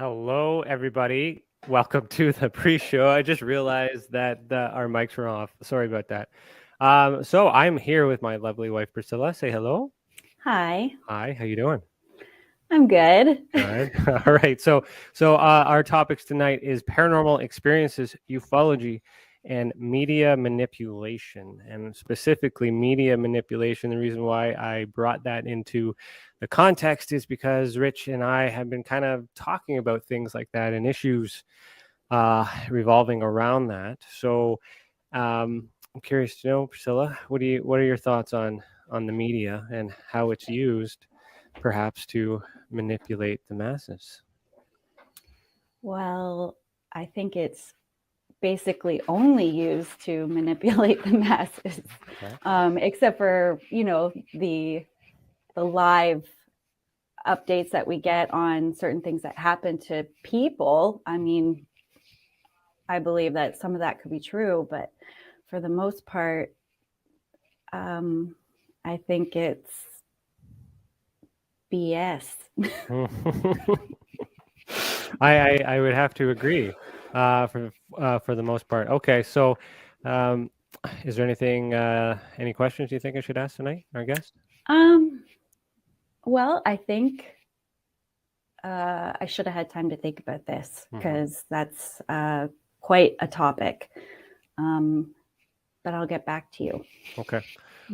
Hello, everybody. Welcome to the pre-show. I just realized that our mics were off. Sorry about that. So I'm here with my lovely wife, Priscilla. Say hello. Hi. Hi. How you doing? I'm good. Good. All right. So our topics tonight is paranormal experiences, ufology, and media manipulation, and specifically media manipulation. The reason why I brought that into the context is because Rich and I have been kind of talking about things like that and issues revolving around that. So I'm curious to know, Priscilla, what are your thoughts on the media and how it's used perhaps to manipulate the masses? Well, I think it's basically only used to manipulate the masses, okay. Except for, the live updates that we get on certain things that happen to people. I mean, I believe that some of that could be true, but for the most part, I think it's BS. I would have to agree for the most part. Okay, so is there anything, any questions you think I should ask tonight, our guest? Well, I think I should have had time to think about this because that's quite a topic. But I'll get back to you. Okay.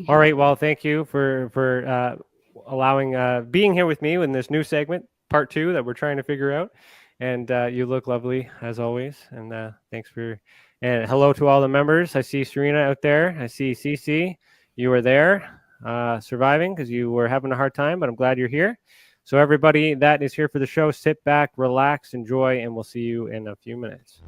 All right. Well, thank you for allowing being here with me in this new segment, part 2, that we're trying to figure out. And you look lovely as always. And thanks for, and hello to all the members. I see Serena out there. I see Cece. You were there surviving because you were having a hard time, but I'm glad you're here. So everybody that is here for the show, sit back, relax, enjoy, and we'll see you in a few minutes.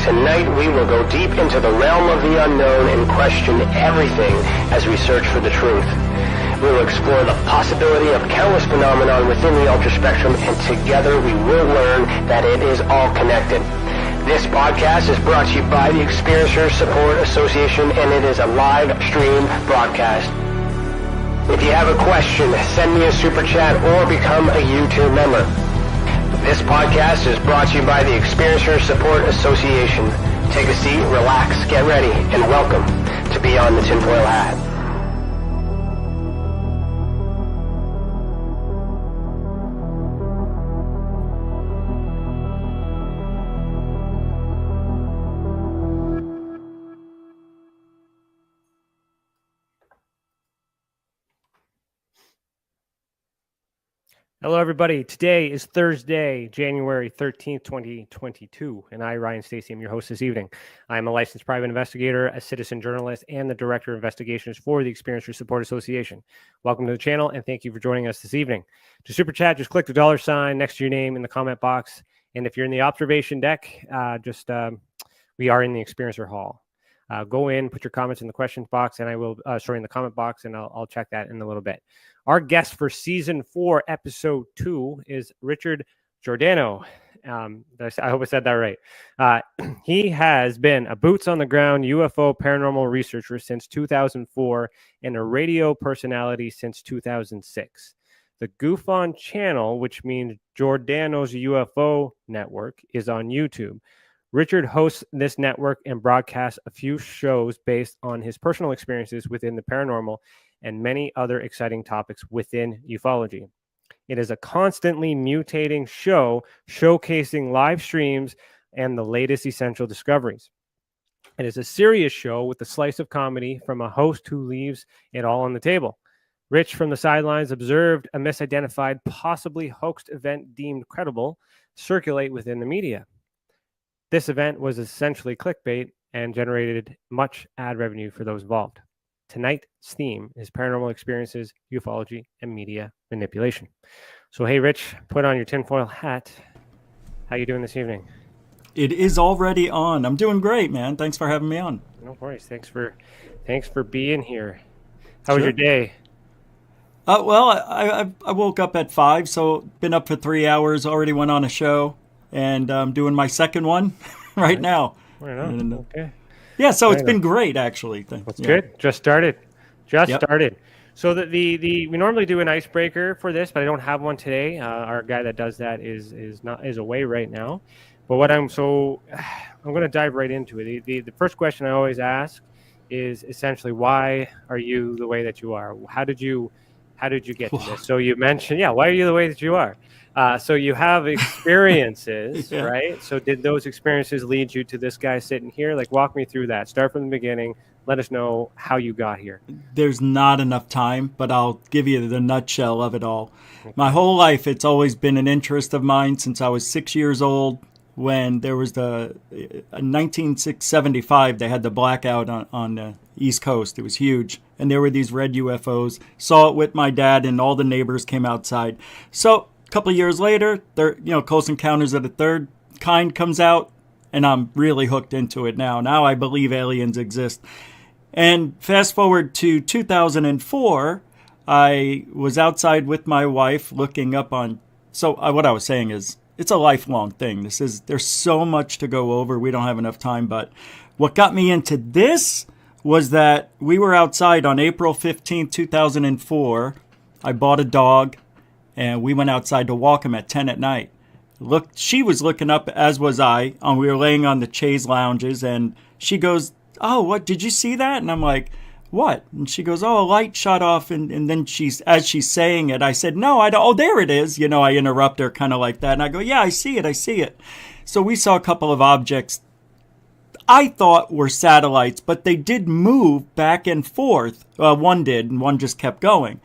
Tonight we will go deep into the realm of the unknown and question everything as we search for the truth. We will explore the possibility of countless phenomena within the ultra spectrum, and together we will learn that it is all connected. This podcast is brought to you by the Experiencers Support Association, and it is a live stream broadcast. If you have a question, send me a super chat or become a YouTube member. This podcast is brought to you by the Experiencers Support Association. Take a seat, relax, get ready, and welcome to Beyond the Tinfoil Hat. Hello, everybody. Today is Thursday, January 13th, 2022, and I, Ryan Stacy, am your host this evening. I am a licensed private investigator, a citizen journalist, and the Director of Investigations for the Experiencers Support Association. Welcome to the channel, and thank you for joining us this evening. To super chat, just click the $ next to your name in the comment box, and if you're in the observation deck, we are in the Experiencer Hall. Go in, put your comments in the questions box, and I will, in the comment box, and I'll check that in a little bit. Our guest for season 4, episode 2 is Richard Giordano. I hope I said that right. He has been a boots on the ground UFO paranormal researcher since 2004 and a radio personality since 2006. The GUFON Channel, which means Giordano's UFO Network, is on YouTube. Richard hosts this network and broadcasts a few shows based on his personal experiences within the paranormal and many other exciting topics within ufology. It is a constantly mutating show showcasing live streams and the latest essential discoveries. It is a serious show with a slice of comedy from a host who leaves it all on the table. Rich from the sidelines observed a misidentified, possibly hoaxed event deemed credible circulate within the media. This event was essentially clickbait and generated much ad revenue for those involved. Tonight's theme is paranormal experiences, ufology, and media manipulation. So, hey, Rich, put on your tinfoil hat. How you doing this evening? It is already on. I'm doing great, man. Thanks for having me on. No worries. Thanks for being here. How was your day? Well, I woke up at 5, so been up for 3 hours. Already went on a show, and I'm doing my second one right now. Right on. Okay. Yeah, so it's been great, actually. That's good. Just started. So we normally do an icebreaker for this, but I don't have one today. Our guy that does that is away right now. But I'm going to dive right into it. The first question I always ask is essentially, why are you the way that you are? How did you get to this? So you mentioned, why are you the way that you are? So you have experiences, right? So did those experiences lead you to this guy sitting here? Like, walk me through that. Start from the beginning. Let us know how you got here. There's not enough time, but I'll give you the nutshell of it all. Okay. My whole life, it's always been an interest of mine since I was 6 years old. When there was in 1975, they had the blackout on the East Coast. It was huge. And there were these red UFOs. Saw it with my dad, and all the neighbors came outside. So a couple of years later, Close Encounters of the Third Kind comes out, and I'm really hooked into it now. Now I believe aliens exist. And fast forward to 2004, I was outside with my wife looking up on... So what I was saying is, it's a lifelong thing. There's so much to go over. We don't have enough time. But what got me into this was that we were outside on April 15, 2004. I bought a dog, and we went outside to walk him at 10 at night. She was looking up, as was I, and we were laying on the chaise lounges, and she goes, "Oh, what, did you see that?" And I'm like, "What?" And she goes, "Oh, a light shot off." And then as she's saying it, I said, "No, I don't." "Oh, there it is." I interrupt her kind of like that. And I go, "Yeah, I see it. So we saw a couple of objects I thought were satellites, but they did move back and forth. One did, and one just kept going.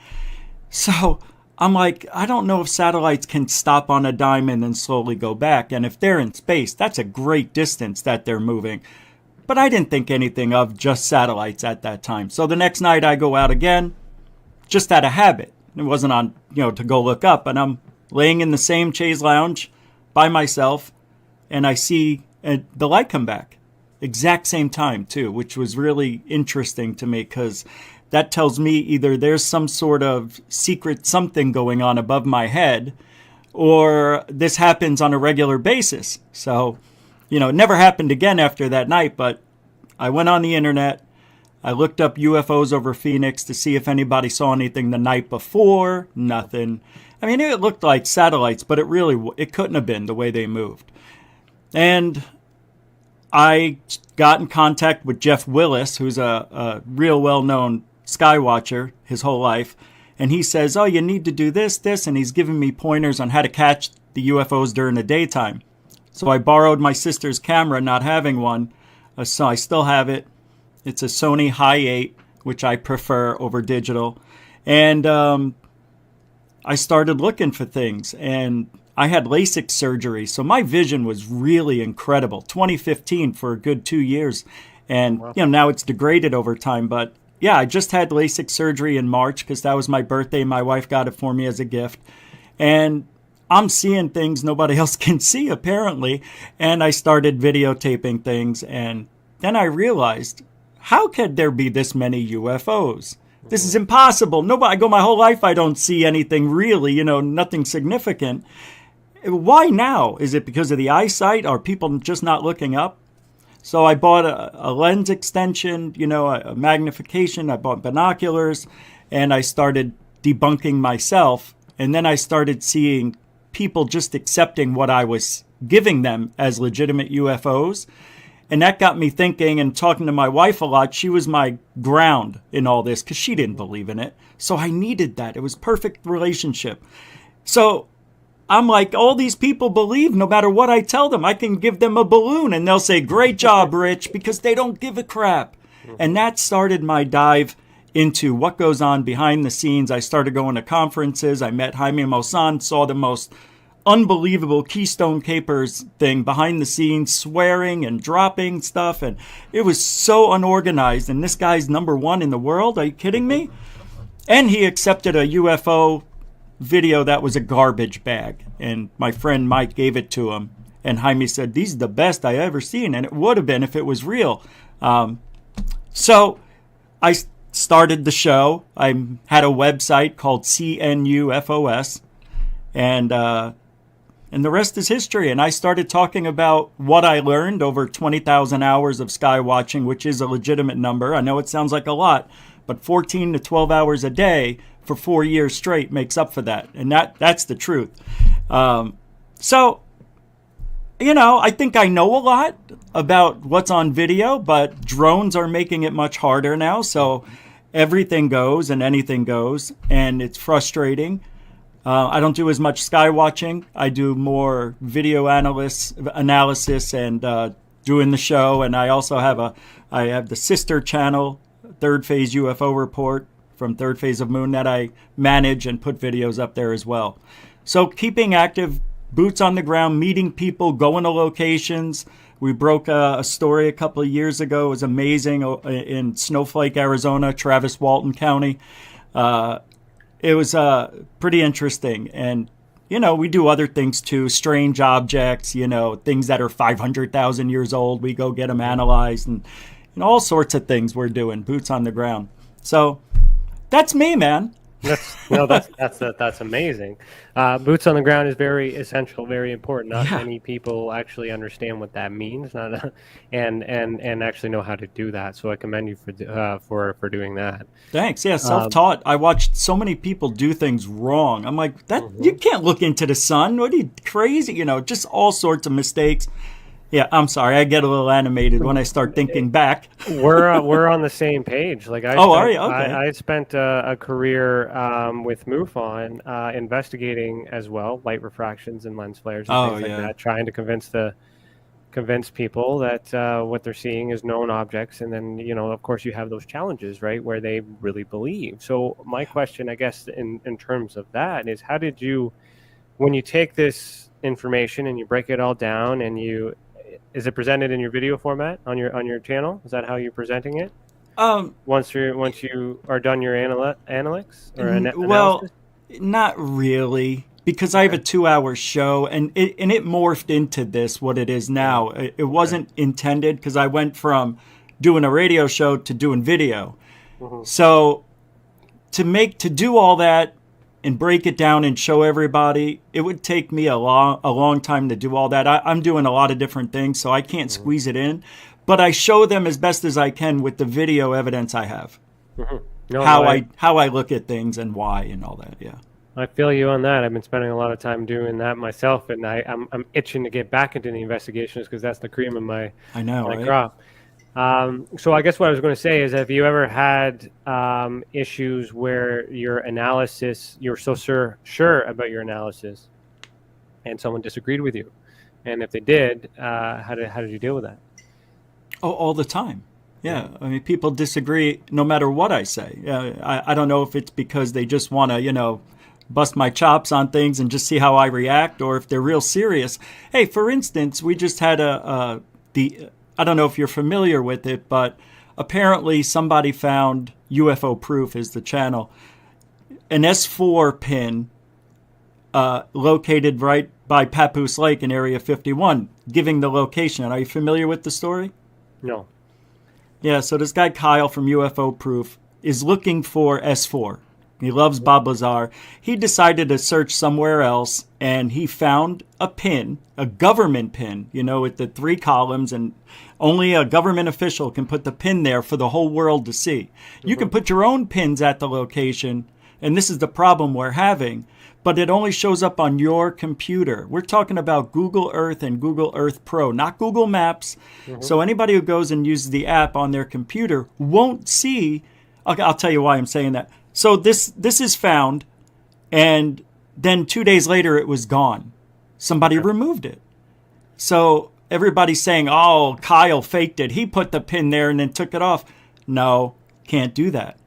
So I'm like, I don't know if satellites can stop on a dime and then slowly go back. And if they're in space, that's a great distance that they're moving. But I didn't think anything of just satellites at that time. So the next night I go out again, just out of habit. It wasn't on, to go look up. And I'm laying in the same chaise lounge by myself, and I see the light come back. Exact same time, too, which was really interesting to me because that tells me either there's some sort of secret something going on above my head, or this happens on a regular basis. So, it never happened again after that night, but I went on the internet. I looked up UFOs over Phoenix to see if anybody saw anything the night before. Nothing. I mean, it looked like satellites, but it couldn't have been the way they moved. And I got in contact with Jeff Willis, who's a real well-known sky watcher his whole life. And he says, oh, you need to do this, and he's giving me pointers on how to catch the UFOs during the daytime. So I borrowed my sister's camera, not having one. So I still have it. It's a Sony Hi8, which I prefer over digital. And I started looking for things. And I had LASIK surgery. So my vision was really incredible. 2015 for a good 2 years. And, now it's degraded over time. But, yeah, I just had LASIK surgery in March because that was my birthday. My wife got it for me as a gift. And I'm seeing things nobody else can see, apparently. And I started videotaping things. And then I realized, how could there be this many UFOs? This is impossible. I go my whole life, I don't see anything really, nothing significant. Why now? Is it because of the eyesight? Are people just not looking up? So I bought a lens extension, a magnification. I bought binoculars, and I started debunking myself. And then I started seeing people just accepting what I was giving them as legitimate UFOs. And that got me thinking and talking to my wife a lot. She was my ground in all this because she didn't believe in it. So I needed that. It was perfect relationship. So I'm like, all these people believe no matter what I tell them. I can give them a balloon and they'll say, great job, Rich, because they don't give a crap. And that started my dive into what goes on behind the scenes. I started going to conferences. I met Jaime Maussan, saw the most unbelievable Keystone Capers thing behind the scenes, swearing and dropping stuff. And it was so unorganized. And this guy's #1 in the world. Are you kidding me? And he accepted a UFO video that was a garbage bag. And my friend Mike gave it to him. And Jaime said, these are the best I ever seen. And it would have been if it was real. So I started the show. I had a website called CNUFOS. And the rest is history. And I started talking about what I learned over 20,000 hours of sky watching, which is a legitimate number. I know it sounds like a lot, but 14 to 12 hours a day for 4 years straight makes up for that. And that's the truth. So, I think I know a lot about what's on video, but drones are making it much harder now. So everything goes and anything goes, and it's frustrating. I don't do as much sky watching. I do more video analysis and doing the show. And I also have the sister channel, Third Phase UFO Report from Third Phase of Moon, that I manage and put videos up there as well. So keeping active, boots on the ground, meeting people, going to locations. We broke a story a couple of years ago. It was amazing in Snowflake, Arizona, Travis Walton County. It was pretty interesting. And, we do other things too. Strange objects, things that are 500,000 years old. We go get them analyzed and all sorts of things we're doing, boots on the ground. So that's me, man. That's amazing. Boots on the ground is very essential, very important. Not many people actually understand what that means, and actually know how to do that. So I commend you for doing that. Thanks. Yeah, self-taught. I watched so many people do things wrong. I'm like, you can't look into the sun. What are you, crazy? Just all sorts of mistakes. Yeah, I'm sorry. I get a little animated when I start thinking back. We're on the same page. Like are you? Okay. I spent a career with MUFON investigating as well light refractions and lens flares and things like that, trying to convince people that what they're seeing is known objects. And then of course you have those challenges, right, where they really believe. So my question, I guess, in terms of that is, how did you, when you take this information and you break it all down and is it presented in your video format on your channel? Is that how you're presenting it? Once you are done your analytics or analysis? Well, not really, because I have a 2-hour show and it morphed into what it is now. It wasn't intended, because I went from doing a radio show to doing video. So to do all that and break it down and show everybody, it would take me a long time to do all that. I'm doing a lot of different things, so I can't squeeze it in. But I show them as best as I can with the video evidence I have. How I look at things and why and all that. Yeah. I feel you on that. I've been spending a lot of time doing that myself, and I'm itching to get back into the investigations because that's the cream of my crop. So I guess what I was going to say is, have you ever had issues where your analysis, you're so sure about your analysis, and someone disagreed with you? And if they did, how did you deal with that? Oh, all the time. Yeah, I mean, people disagree no matter what I say. I don't know if it's because they just want to, bust my chops on things and just see how I react, or if they're real serious. Hey, for instance, we just had I don't know if you're familiar with it, but apparently somebody found UFO Proof is the channel, an S4 pin located right by Papoose Lake in Area 51, giving the location. Are you familiar with the story? No. Yeah, so this guy Kyle from UFO Proof is looking for S4. He loves Bob Lazar. He decided to search somewhere else, and he found a pin, a government pin, with the 3 columns, and only a government official can put the pin there for the whole world to see. You can put your own pins at the location, and this is the problem we're having, but it only shows up on your computer. We're talking about Google Earth and Google Earth Pro, not Google Maps. So anybody who goes and uses the app on their computer won't see. I'll tell you why I'm saying that. So this is found, and then 2 days later it was gone. Somebody removed it. So everybody's saying, oh, Kyle faked it. He put the pin there and then took it off. No, can't do that.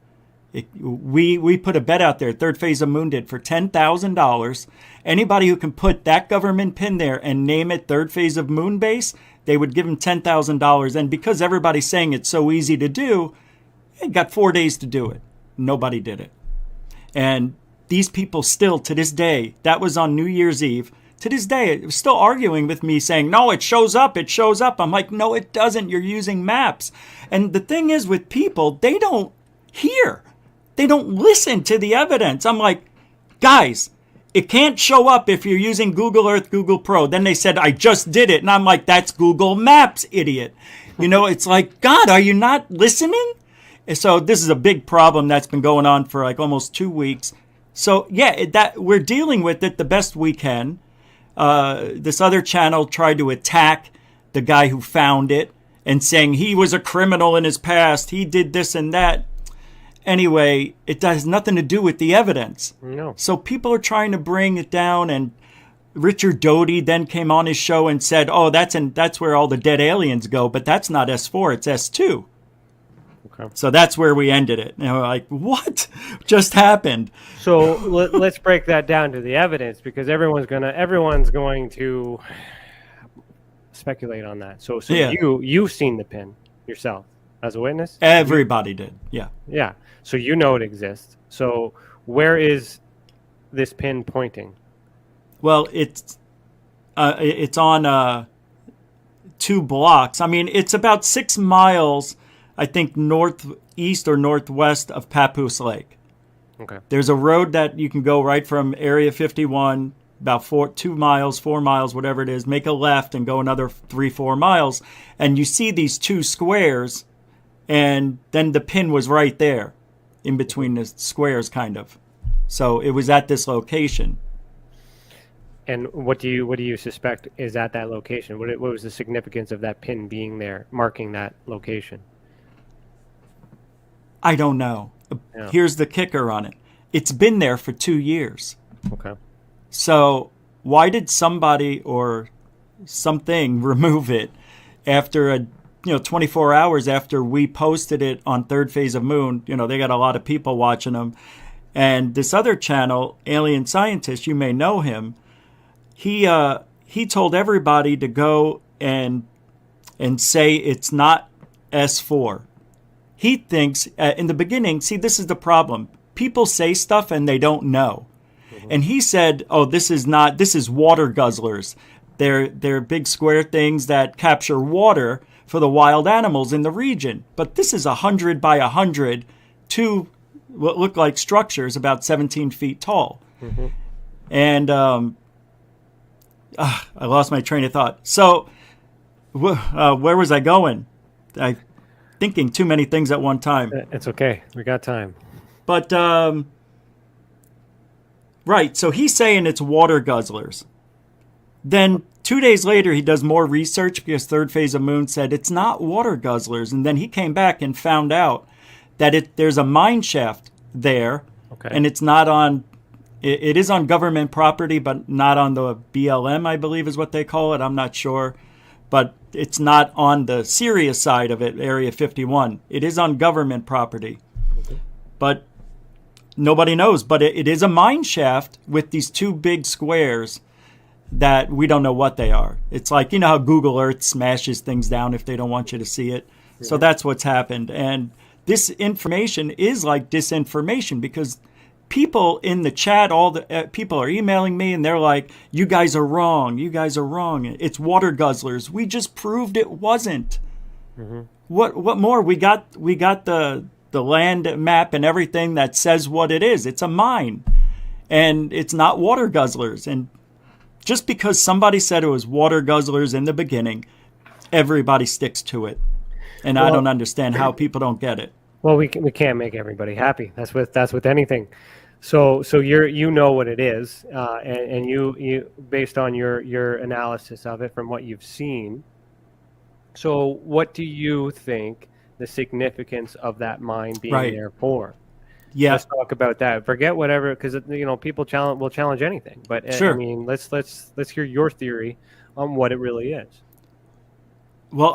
We put a bet out there, Third Phase of Moon did, for $10,000. Anybody who can put that government pin there and name it Third Phase of Moon Base, they would give him $10,000. And because everybody's saying it's so easy to do, it got 4 days to do it. Nobody did it. And these people still, to this day, that was on New Year's Eve, to this day, it was still arguing with me saying, no, it shows up. I'm like, no, it doesn't. You're using maps. And the thing is with people, they don't hear. They don't listen to the evidence. I'm like, guys, it can't show up if you're using Google Earth, Google Pro. Then they said, I just did it. And I'm like, that's Google Maps, idiot. It's like, God, are you not listening? So this is a big problem that's been going on for like almost 2 weeks. So yeah, that we're dealing with it the best we can. This other channel tried to attack the guy who found it and saying he was a criminal in his past. He did this and that. Anyway, it has nothing to do with the evidence. No. So people are trying to bring it down, and Richard Doty then came on his show and said, oh, that's where all the dead aliens go, but that's not S4, it's S2. Okay. So that's where we ended it. Like, what just happened? So let's break that down to the evidence, because everyone's going to speculate on that. So yeah. You've seen the pin yourself as a witness? Everybody did. Yeah. Yeah. So it exists. So where is this pin pointing? Well, it's on 2 blocks. I mean, it's about 6 miles, I think, northeast or northwest of Papoose Lake. Okay. There's a road that you can go right from Area 51, about 4 miles, whatever it is, make a left and go another 3-4 miles. And you see these 2 squares, and then the pin was right there in between the squares, kind of. So it was at this location. And what do you suspect is at that location? What was the significance of that pin being there, marking that location? I don't know. Yeah. Here's the kicker on it. It's been there for 2 years. Okay. So why did somebody or something remove it after 24 hours after we posted it on Third Phase of Moon? They got a lot of people watching them. And this other channel, Alien Scientist, you may know him, he told everybody to go and say it's not S4. He thinks, in the beginning, see, this is the problem. People say stuff and they don't know. Mm-hmm. And he said, oh, this is water guzzlers. They're big square things that capture water for the wild animals in the region. But this is 100 by 100 two what looked like structures about 17 feet tall. Mm-hmm. And I lost my train of thought. So where was I going? I'm thinking too many things at one time. It's okay. We got time. But, right, so he's saying it's water guzzlers. Then 2 days later, he does more research because Third Phase of Moon said it's not water guzzlers. And then he came back and found out that there's a mine shaft there. Okay. And it's not on, it is on government property, but not on the BLM, I believe is what they call it. I'm not sure. But it's not on the Sirius side of it, Area 51. It is on government property. Okay. But nobody knows. But it is a mine shaft with these two big squares that we don't know what they are. It's like, you know how Google Earth smashes things down if they don't want you to see it. Yeah. So that's what's happened. And this information is like disinformation because people in the chat, all the people are emailing me and they're like, you guys are wrong. You guys are wrong. It's water guzzlers. We just proved it wasn't. Mm-hmm. What more? We got the land map and everything that says what it is. It's a mine and it's not water guzzlers. And just because somebody said it was water guzzlers in the beginning, everybody sticks to it. And I don't understand how people don't get it. Well, we can't make everybody happy. That's with anything. So you know what it is, and you based on your analysis of it from what you've seen. So what do you think the significance of that mine being there for? Yeah, let's talk about that. Forget whatever, because people will challenge anything. But sure. I mean, let's hear your theory on what it really is. Well,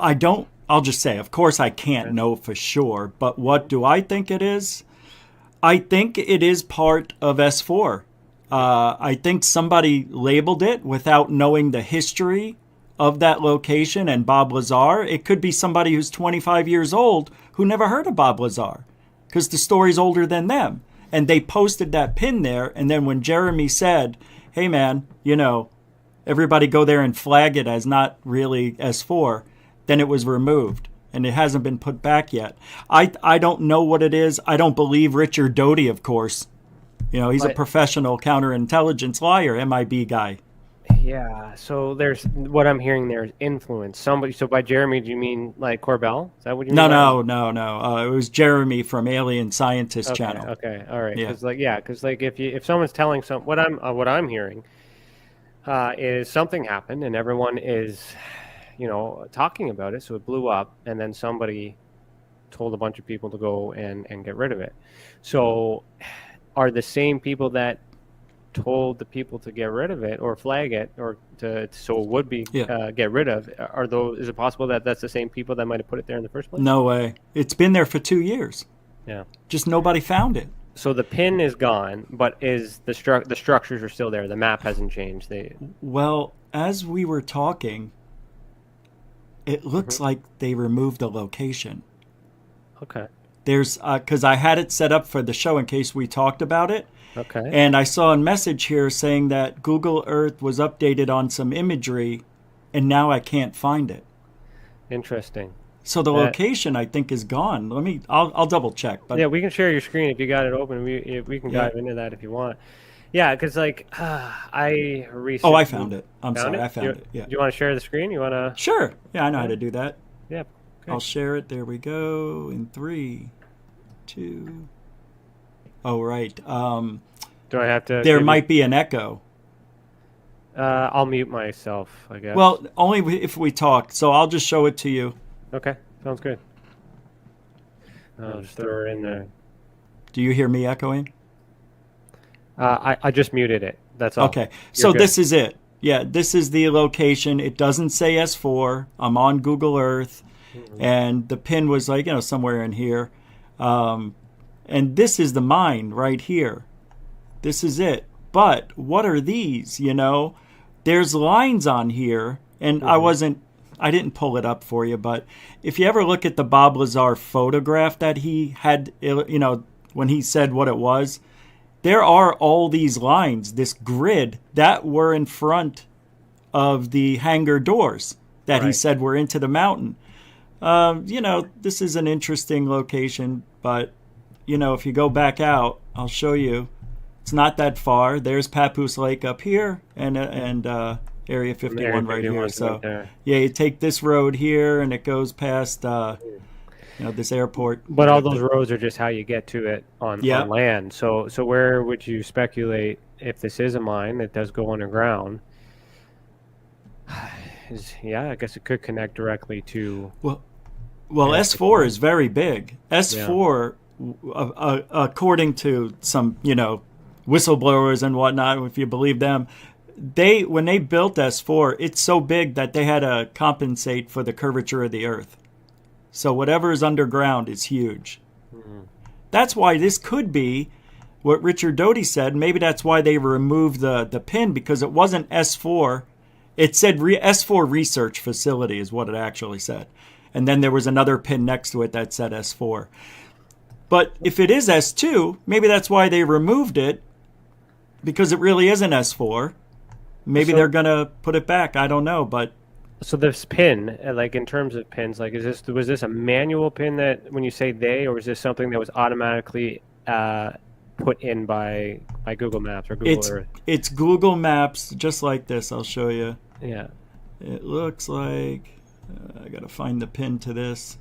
I'll just say, of course, I can't know for sure. But what do I think it is? I think it is part of S4. I think somebody labeled it without knowing the history of that location and Bob Lazar. It could be somebody who's 25 years old who never heard of Bob Lazar because the story's older than them. And they posted that pin there. And then when Jeremy said, hey, man, everybody go there and flag it as not really S4, then it was removed. And it hasn't been put back yet. I don't know what it is. I don't believe Richard Doty, of course. He's a professional counterintelligence liar, MIB guy. Yeah, so there's what I'm hearing there is influence. Somebody. So by Jeremy, do you mean like Corbell? Is that what you mean? No. It was Jeremy from Alien Scientist Channel. Okay, all right. Because if someone's telling what I'm hearing is something happened and everyone is talking about it, so it blew up, and then somebody told a bunch of people to go and get rid of it. So are the same people that told the people to get rid of it or flag it or so it would be get rid of, is it possible that that's the same people that might have put it there in the first place? No way. It's been there for 2 years. Yeah. Just nobody found it. So the pin is gone, but is the structures are still there. The map hasn't changed. Well, as we were talking, it looks like they removed the location. Okay. There's because I had it set up for the show in case we talked about it. Okay. And I saw a message here saying that Google Earth was updated on some imagery, and now I can't find it. Interesting. So the location, I think, is gone. I'll double check. But yeah, we can share your screen if you got it open. We can dive into that if you want. Yeah, because I recently... Oh, I found it. I found it. Yeah. Do you want to share the screen? You want to... Sure. Yeah, I know how to do that. Yeah. Okay. I'll share it. There we go. In 3, 2... Oh, right. Do I have to... There might be an echo. I'll mute myself, I guess. Well, only if we talk. So I'll just show it to you. Okay. Sounds good. I'll just throw her in there. Do you hear me echoing? I just muted it. That's all. Okay. So this is it. Yeah, this is the location. It doesn't say S4. I'm on Google Earth. Mm-hmm. And the pin was somewhere in here. And this is the mine right here. This is it. But what are these? There's lines on here. And mm-hmm. I didn't pull it up for you. But if you ever look at the Bob Lazar photograph that he had, when he said what it was, there are all these lines, this grid that were in front of the hangar doors that he said were into the mountain. This is an interesting location, but if you go back out, I'll show you. It's not that far. There's Papoose Lake up here, and Area 51 right here. So yeah, you take this road here, and it goes past this airport. But all those roads are just how you get to it on land. So where would you speculate if this is a mine that does go underground? I guess it could connect directly to. Well, S4 is very big. S4, according to some whistleblowers and whatnot, if you believe them, when they built S4, it's so big that they had to compensate for the curvature of the Earth. So whatever is underground is huge. Mm-hmm. That's why this could be what Richard Doty said. Maybe that's why they removed the pin, because it wasn't S4. It said S4 Research Facility is what it actually said. And then there was another pin next to it that said S4. But if it is S2, maybe that's why they removed it, because it really isn't S4. Maybe they're going to put it back. I don't know, but... So this pin, like in terms of pins, like was this a manual pin that when you say they, or is this something that was automatically put in by Google Maps or Google Earth? It's Google Maps, just like this. I'll show you. Yeah. It looks like... I got to find the pin to this.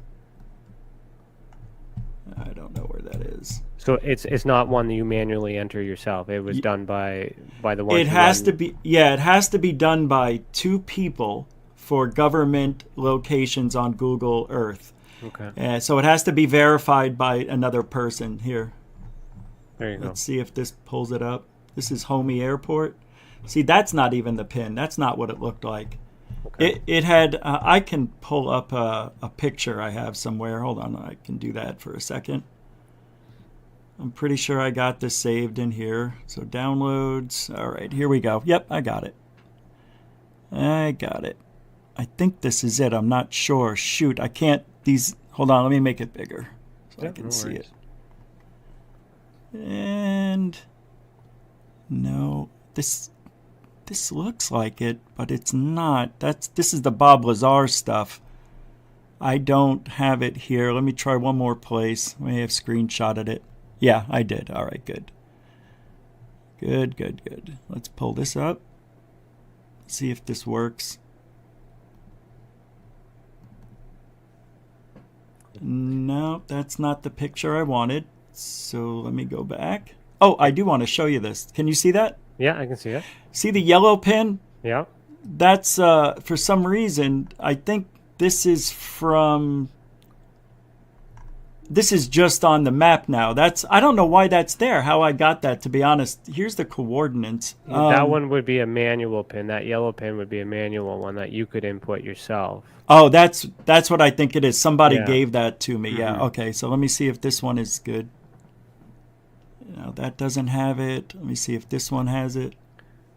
I don't know where that is. So it's not one that you manually enter yourself. It was done by the one. It has to be. Yeah, it has to be done by two people for government locations on Google Earth. Okay. So it has to be verified by another person. Here. There you go. Let's see if this pulls it up. This is Homey Airport. See, that's not even the pin. That's not what it looked like. Okay. It had. I can pull up a picture I have somewhere. Hold on, I can do that for a second. I'm pretty sure I got this saved in here. So downloads. All right, here we go. Yep, I got it. I think this is it. I'm not sure. Shoot, I can't. Hold on, let me make it bigger so I can see it. And no, this looks like it, but it's not. This is the Bob Lazar stuff. I don't have it here. Let me try one more place. I may have screenshotted it. Yeah, I did. All right, good. Good. Let's pull this up. See if this works. No, that's not the picture I wanted. So let me go back. Oh, I do want to show you this. Can you see that? Yeah, I can see it. See the yellow pin? Yeah. That's, for some reason, I think this is just on the map now. I don't know why that's there, how I got that, to be honest. Here's the coordinates. That one would be a manual pin. That yellow pin would be a manual one that you could input yourself. Oh, that's what I think it is. Somebody gave that to me. Mm-hmm. Yeah, okay. So let me see if this one is good. No, that doesn't have it. Let me see if this one has it.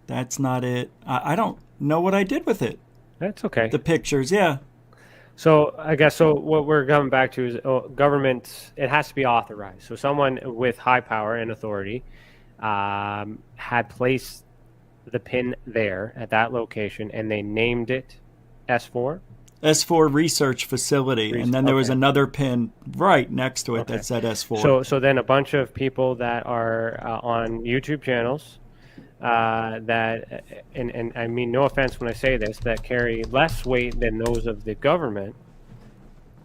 That's not it. I don't know what I did with it. That's okay. The pictures, yeah. So I guess what we're coming back to is government. It has to be authorized. So someone with high power and authority had placed the pin there at that location, and they named it S4. S4 Research Facility, and then there was another pin right next to it that said S4. So then a bunch of people that are on YouTube channels that, and I mean no offense when I say this, that carry less weight than those of the government,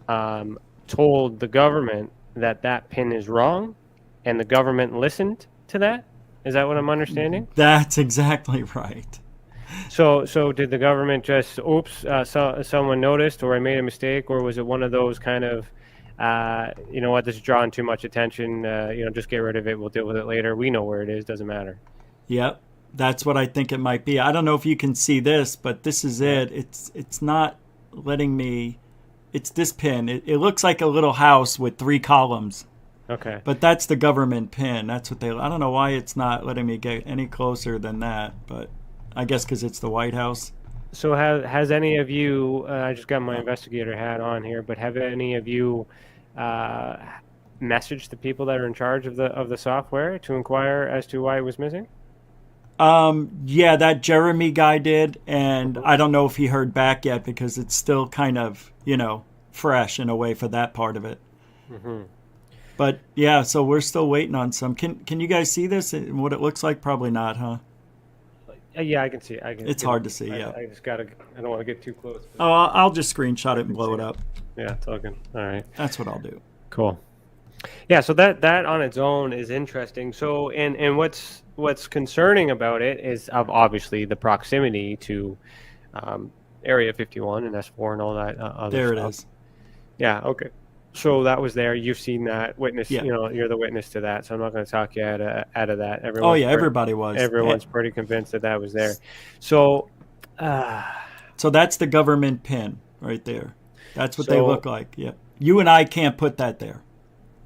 told the government that pin is wrong, and the government listened to that. Is that what I'm understanding? That's exactly right. So did the government just, someone noticed, or I made a mistake, or was it one of those kind of, you know what, this is drawing too much attention, just get rid of it, we'll deal with it later, we know where it is, doesn't matter. Yep, that's what I think it might be. I don't know if you can see this, but this is it. It's not letting me, it's this pin. It looks like a little house with 3 columns. Okay. But that's the government pin. That's what I don't know why it's not letting me get any closer than that, but I guess because it's the White House. So has any of you, I just got my investigator hat on here, but have any of you messaged the people that are in charge of the software to inquire as to why it was missing? Yeah, that Jeremy guy did, and I don't know if he heard back yet because it's still kind of, fresh in a way for that part of it. Mm-hmm. But yeah, so we're still waiting on some. Can you guys see this and what it looks like? Probably not, huh? Yeah, I can see it. It's hard to see, yeah. I just gotta. I don't want to get too close. Oh, I'll just screenshot it and blow it up. Yeah, it's all good. All right. That's what I'll do. Cool. Yeah, so that on its own is interesting. So, and what's concerning about it is obviously the proximity to Area 51 and S4 and all that other There stuff. it is. Yeah. Okay. So that was there. You've seen that. Witness. Yeah. You know, you're the witness to that. So I'm not going to talk you out of that. Oh yeah, everybody was. Everyone's pretty convinced that was there. So. So that's the government pin right there. That's what they look like. Yeah. You and I can't put that there.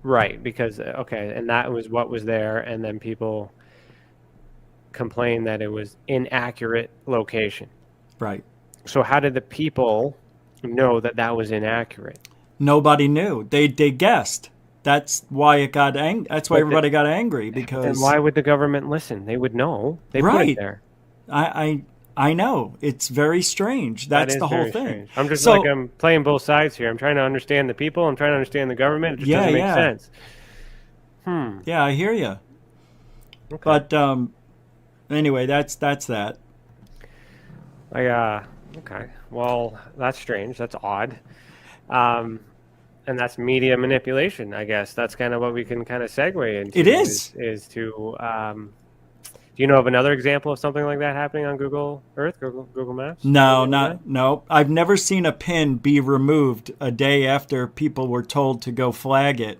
Right, because and that was what was there, and then people complained that it was inaccurate location. Right. So how did the people know that that was inaccurate? Nobody knew. They guessed. That's why it got That's why everybody got angry, because. And why would the government listen? They would know. They put it there. I know. It's very strange. That's the whole thing. Strange. I'm just I'm playing both sides here. I'm trying to understand the people. I'm trying to understand the government. It just doesn't make sense. Yeah, I hear you. Okay. But anyway, that's that. Okay. Well, that's strange. That's odd. And that's media manipulation, I guess. That's kind of what we can kind of segue into. It is. Is to do you know of another example of something like that happening on Google Earth, Google Maps? No. I've never seen a pin be removed a day after people were told to go flag it.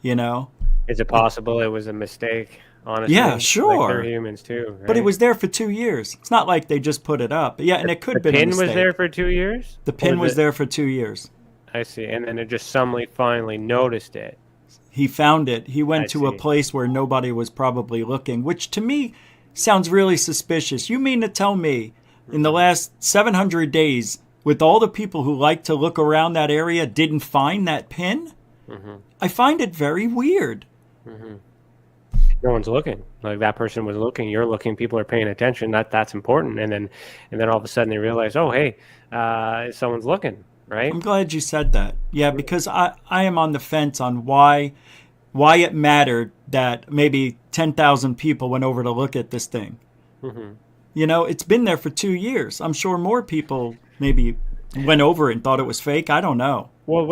You know? Is it possible it was a mistake? Honestly, yeah, sure. Like they're humans too, right? But it was there for 2 years. It's not like they just put it up. But yeah, and it could have been a mistake. The pin was there for 2 years? The pin was there for 2 years. I see. And then it just somebody finally noticed it. He found it. He went to a place where nobody was probably looking, which to me sounds really suspicious. You mean to tell me in the last 700 days, with all the people who like to look around that area, didn't find that pin? Mm-hmm. I find it very weird. Mm-hmm. No one's looking. Like that person was looking. You're looking. People are paying attention. That's important. And then all of a sudden they realize, oh, hey, someone's looking. Right? I'm glad you said that. Yeah, because I am on the fence on why it mattered that maybe 10,000 people went over to look at this thing. Mm-hmm. You know, it's been there for 2 years. I'm sure more people maybe went over it and thought it was fake. I don't know. Well,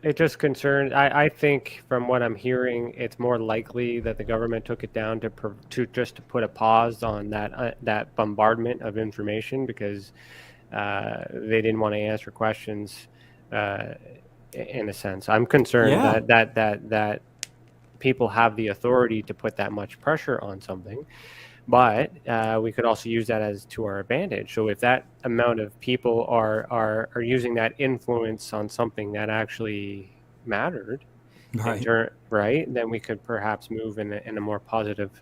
it just concerns. I think from what I'm hearing, it's more likely that the government took it down to put a pause on that bombardment of information because they didn't want to answer questions. In a sense, I'm concerned that people have the authority to put that much pressure on something, but we could also use that as to our advantage. So if that amount of people are using that influence on something that actually mattered, right, then we could perhaps move in a more positive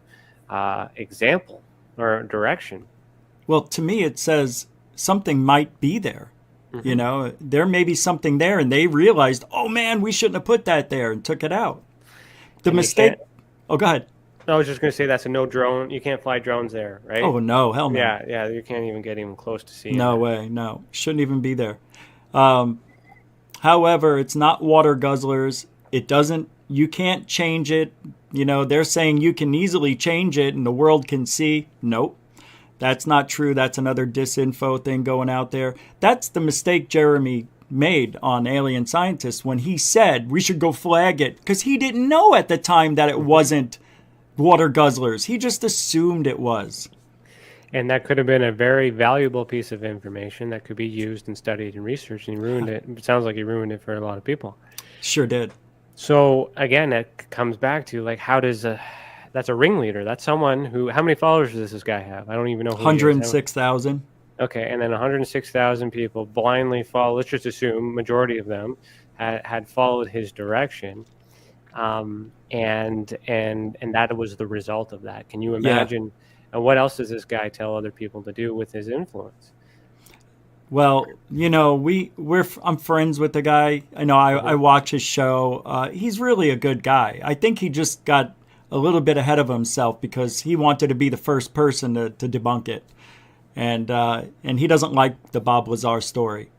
example or direction. Well, to me, it says something might be there. Mm-hmm. You know, there may be something there, and they realized, oh man, we shouldn't have put that there, and took it out. The mistake. Oh, go ahead. I was just going to say that's a no drone. You can't fly drones there, right? Oh no, hell no. Yeah, you can't even get even close to seeing. No way, no, shouldn't even be there. However, it's not water guzzlers. It doesn't. You can't change it. You know, they're saying you can easily change it, and the world can see. Nope. That's not true. That's another disinfo thing going out there. That's the mistake Jeremy made on Alien Scientists when he said we should go flag it, because he didn't know at the time that it wasn't water guzzlers. He just assumed it was. And that could have been a very valuable piece of information that could be used and studied and researched, and he ruined it. It sounds like he ruined it for a lot of people. Sure did. So again, it comes back to like, how does that's a ringleader. That's someone who, how many followers does this guy have? I don't even know who 106,000. Okay, and then 106,000 people blindly follow. Let's just assume majority of them had followed his direction, and that was the result of that. Can you imagine? Yeah. And what else does this guy tell other people to do with his influence? Well, you know, I'm friends with the guy. I know I watch his show. He's really a good guy. I think he just got a little bit ahead of himself because he wanted to be the first person to debunk it. And he doesn't like the Bob Lazar story.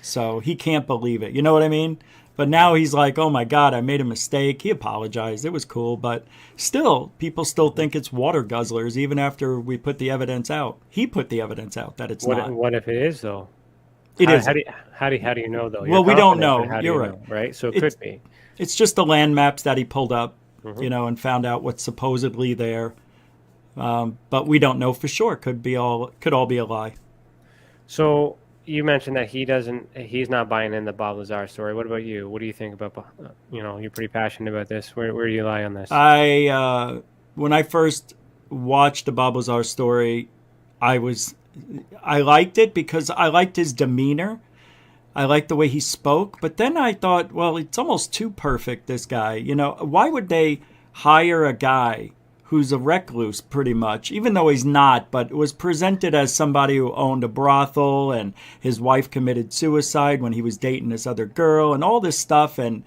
So he can't believe it. You know what I mean? But now he's like, oh my God, I made a mistake. He apologized. It was cool. But still, people still think it's water guzzlers, even after we put the evidence out. He put the evidence out that it's not. What if it is, though? It is. How do you know, though? Well, we don't know. You're right. Right? So it could be. It's just the land maps that he pulled up, and found out what's supposedly there. But we don't know for sure. Could all be a lie. So you mentioned that he's not buying in the Bob Lazar story. What about you? What do you think about, you're pretty passionate about this. Where do you lie on this? When I first watched the Bob Lazar story, I liked it because I liked his demeanor. I liked the way he spoke. But then I thought, well, it's almost too perfect, this guy. Why would they hire a guy who's a recluse pretty much, even though he's not, but was presented as somebody who owned a brothel and his wife committed suicide when he was dating this other girl and all this stuff, and,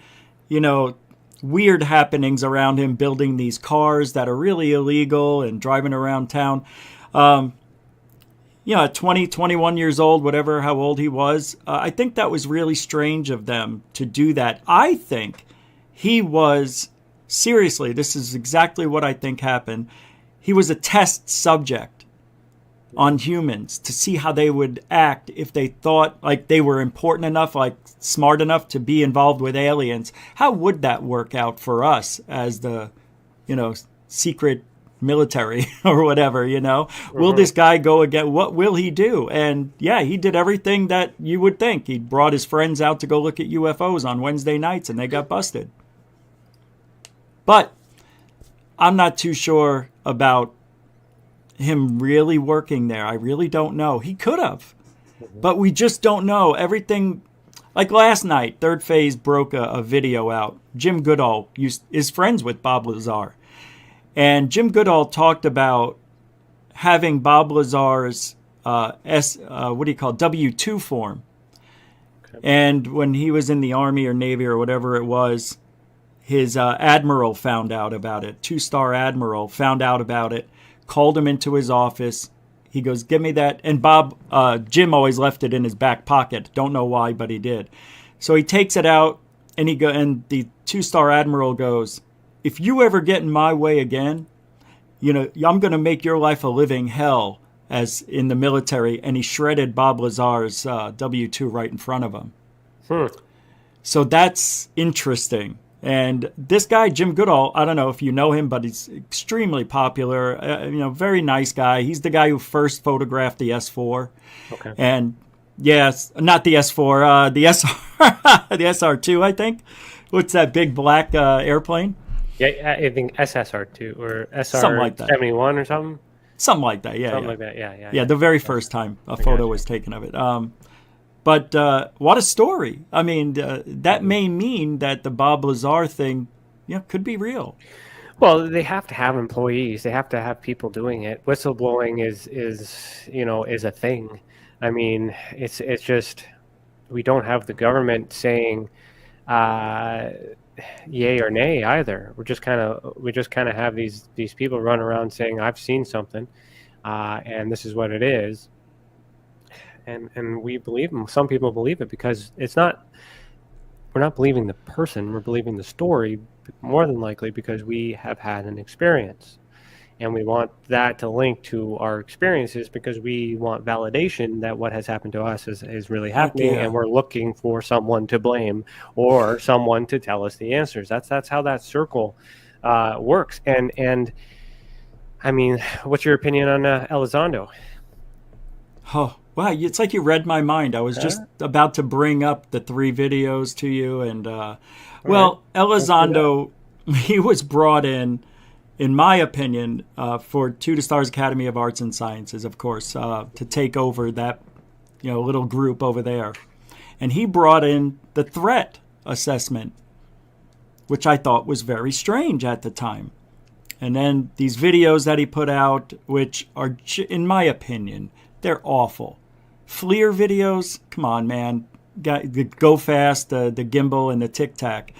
weird happenings around him building these cars that are really illegal and driving around town. At 20, 21 years old, whatever, how old he was, I think that was really strange of them to do that. I think he was... Seriously, this is exactly what I think happened. He was a test subject on humans to see how they would act if they thought like they were important enough, like smart enough to be involved with aliens. How would that work out for us as the, secret military or whatever, Will this guy go again? What will he do? And yeah, he did everything that you would think. He brought his friends out to go look at UFOs on Wednesday nights and they got busted. But I'm not too sure about him really working there. I really don't know. He could have, but we just don't know. Everything, like last night, Third Phase broke a video out. Jim Goodall is friends with Bob Lazar. And Jim Goodall talked about having Bob Lazar's W-2 form. Okay. And when he was in the Army or Navy or whatever it was, his admiral found out about it. 2-star admiral found out about it, called him into his office. He goes, give me that. And Jim always left it in his back pocket. Don't know why, but he did. So he takes it out, and and the 2-star admiral goes, if you ever get in my way again, I'm going to make your life a living hell as in the military. And he shredded Bob Lazar's W-2 right in front of him. So that's interesting. And this guy, Jim Goodall, I don't know if you know him, but he's extremely popular, very nice guy. He's the guy who first photographed the S4. Okay. And yes, not the S4, the the SR2, I think. What's that big black airplane? Yeah, I think SSR2 or SR71 or something. Something like that, yeah. Something like that, yeah. Yeah, the very first time a photo was taken of it. But what a story. I mean, that may mean that the Bob Lazar thing could be real. Well, they have to have employees. They have to have people doing it. Whistleblowing is a thing. I mean, it's just we don't have the government saying yay or nay either. We just kind of have these people run around saying I've seen something, and this is what it is. And we believe them. Some people believe it because we're not believing the person, we're believing the story more than likely because we have had an experience. And we want that to link to our experiences because we want validation that what has happened to us is really happening, and we're looking for someone to blame or someone to tell us the answers. That's how that circle works. And I mean, what's your opinion on Elizondo? Oh, wow, it's like you read my mind. I was just about to bring up the 3 videos to you. And, Elizondo, he was brought in my opinion, for 2 to Stars Academy of Arts and Sciences, of course, to take over that, little group over there. And he brought in the threat assessment, which I thought was very strange at the time. And then these videos that he put out, which are, in my opinion, they're awful. FLIR videos, come on, man. Go Fast, the gimbal, and the Tic Tac.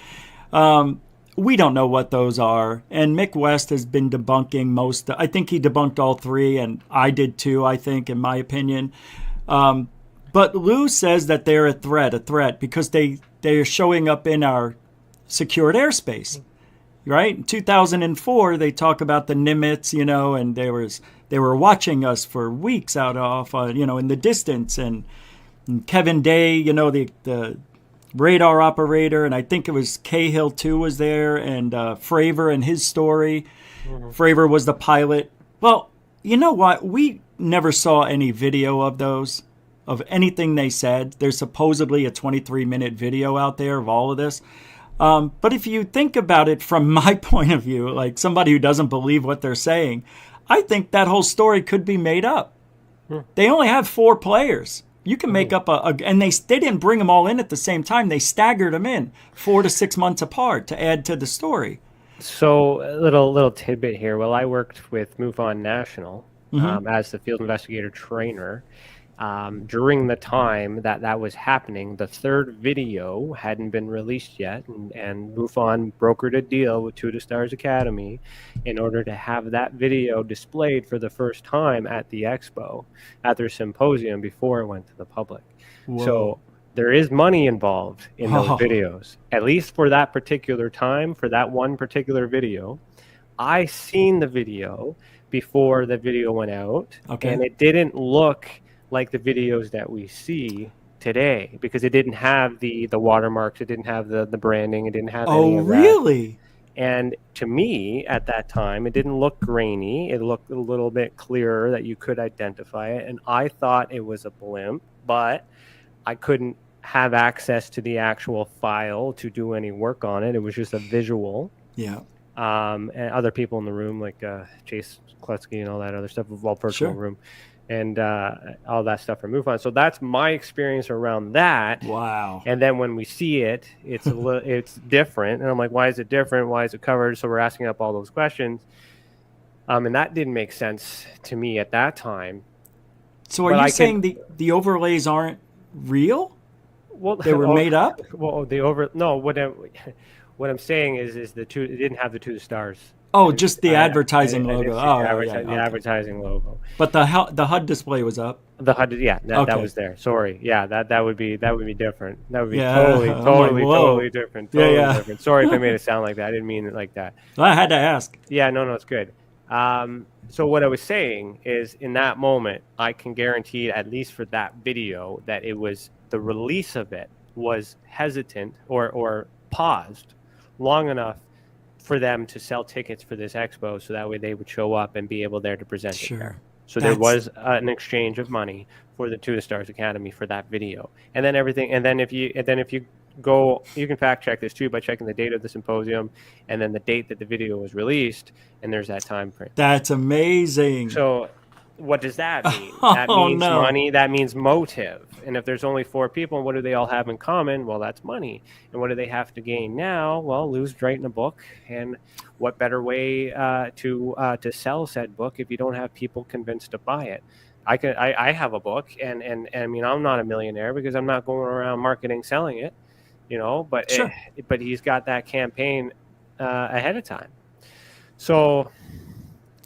We don't know what those are. And Mick West has been debunking I think he debunked all 3, and I did too, I think, in my opinion. But Lou says that they're a threat, because they they're showing up in our secured airspace, right? In 2004, they talk about the Nimitz, and they were watching us for weeks out off, in the distance, and Kevin Day, the radar operator, and I think it was Cahill too was there, and Fravor and his story. Fravor was the pilot. Well, you know what? We never saw any video of those, of anything they said. There's supposedly a 23-minute video out there of all of this. But if you think about it from my point of view, like somebody who doesn't believe what they're saying, I think that whole story could be made up. They only have 4 players. You can make up and they didn't bring them all in at the same time. They staggered them in 4 to 6 months apart to add to the story. So a little tidbit here. Well, I worked with MUFON National as the field investigator trainer. During the time that was happening, the 3rd video hadn't been released yet, and MUFON brokered a deal with To the Stars Academy in order to have that video displayed for the first time at the expo, at their symposium, before it went to the public. Whoa. So there is money involved in those videos, at least for that particular time, for that one particular video. I seen the video before the video went out, and it didn't look like the videos that we see today, because it didn't have the watermarks, it didn't have the branding, it didn't have any of that. Oh, really? And to me, at that time, it didn't look grainy. It looked a little bit clearer that you could identify it. And I thought it was a blimp, but I couldn't have access to the actual file to do any work on it. It was just a visual. Yeah. And other people in the room, like Chase Klutsky and all that other stuff, all virtual room. And all that stuff from MUFON. So that's my experience around that. Wow. And then when we see it, it's it's different. And I'm like, why is it different? Why is it covered? So we're asking up all those questions. And that didn't make sense to me at that time. So are you saying the overlays aren't real? Well, they were made up? Well, what I'm saying is it didn't have the To the Stars. Oh, just the advertising logo. The advertising logo. But the HUD display was up. The HUD, that was there. Sorry, that would be different. That would be totally different. Different. Sorry if I made it sound like that. I didn't mean it like that. Well, I had to ask. Yeah, no, it's good. So what I was saying is, in that moment, I can guarantee, at least for that video, that it was the release of it was hesitant or paused long enough for them to sell tickets for this expo, so that way they would show up and be able there to present it there. So there was an exchange of money for the To the Stars Academy for that video, and then everything. And then if you go, you can fact check this too by checking the date of the symposium and then the date that the video was released, and there's that time frame. That's amazing. So what does that mean? That means money. That means motive. And if there's only 4 people, what do they all have in common? Well, that's money. And what do they have to gain now? Well, Lou's writing a book. And what better way to sell said book if you don't have people convinced to buy it? I have a book, and I mean, I'm not a millionaire because I'm not going around marketing, selling it, but but he's got that campaign ahead of time. So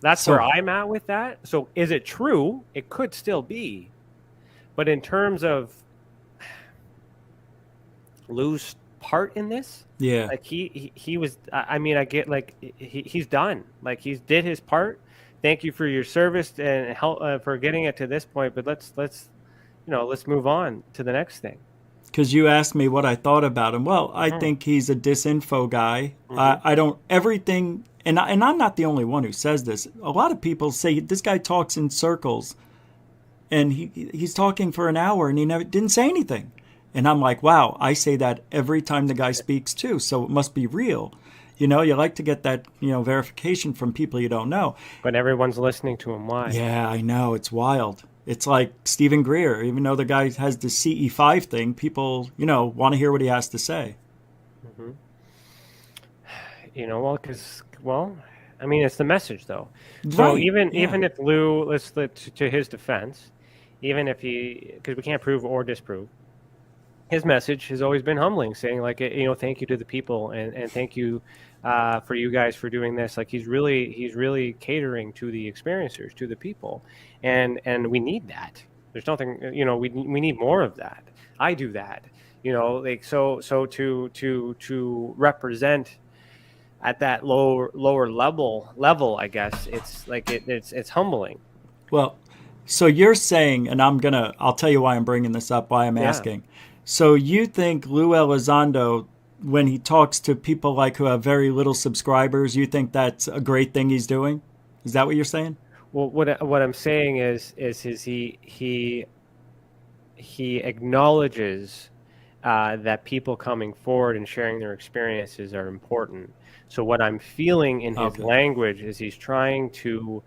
that's where I'm at with that. So is it true? It could still be. But in terms of Lou's part in this, like he was, I mean, I get, like, he's done. Like, he's did his part. Thank you for your service and help for getting it to this point. But let's move on to the next thing. Because you asked me what I thought about him. Well, I think he's a disinfo guy. I don't everything. And I'm not the only one who says this. A lot of people say this guy talks in circles, and he's talking for an hour and he didn't say anything. And I'm like, wow, I say that every time the guy speaks too. So it must be real. You like to get that, verification from people you don't know. But everyone's listening to him. Why? Yeah, I know. It's wild. It's like Stephen Greer. Even though the guy has the CE5 thing, people, want to hear what he has to say. Well, I mean, it's the message, though. So even if Lou, to his defense, even if because we can't prove or disprove, his message has always been humbling, saying, like, thank you to the people and thank you for you guys for doing this. Like, he's really catering to the experiencers, to the people, and we need that. There's nothing, we need more of that. I do that. You know, like so to represent at that lower level, I guess it's like it's humbling. Well, so you're saying, and I'll tell you why I'm bringing this up, why I'm Yeah. asking. So you think Lou Elizondo, when he talks to people like who have very little subscribers, you think that's a great thing he's doing? Is that what you're saying? Well, what I'm saying is he acknowledges that people coming forward and sharing their experiences are important. So what I'm feeling in his language is he's trying to.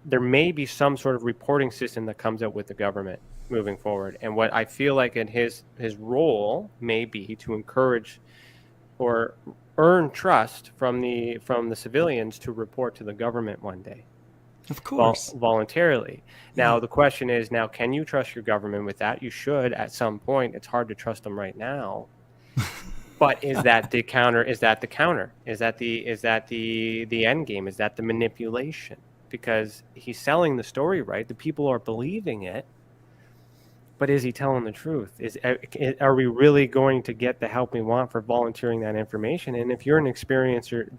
There may be some sort of reporting system that comes out with the government moving forward, and what I feel like in his role may be to encourage or earn trust from the civilians to report to the government one day. Of course. Voluntarily. Now, the question is, now, can you trust your government with that? You should at some point. It's hard to trust them right now. But is that the counter? Is that the counter? Is that the end game? Is that the manipulation? Because he's selling the story right. The people are believing it. But is he telling the truth? Are we really going to get the help we want for volunteering that information? And if you're an experiencer,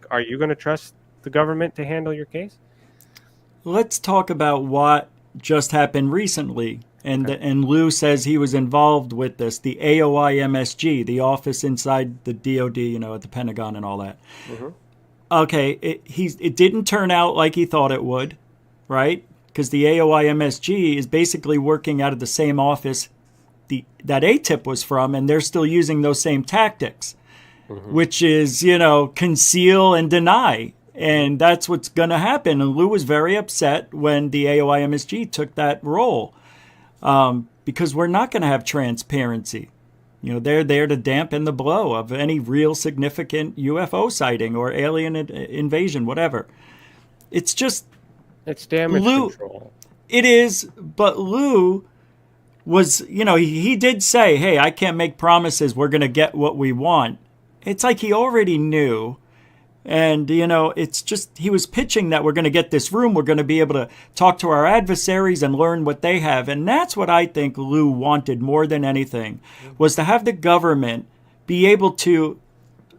are you going to trust the government to handle your case? Let's talk about what just happened recently. And Lou says he was involved with this, the AOI MSG, the office inside the DOD, at the Pentagon and all that. Mm-hmm. Okay, it didn't turn out like he thought it would, right? Because the AOI MSG is basically working out of the same office that ATIP was from, and they're still using those same tactics, which is, conceal and deny. And that's what's going to happen. And Lou was very upset when the AOI MSG took that role, because we're not going to have transparency. They're there to dampen the blow of any real significant UFO sighting or alien invasion, whatever. It's damage control. It is, but Lou was, he did say, hey, I can't make promises we're going to get what we want. It's like he already knew. And, it's just, he was pitching that we're going to get this room. We're going to be able to talk to our adversaries and learn what they have. And that's what I think Lou wanted more than anything, was to have the government be able to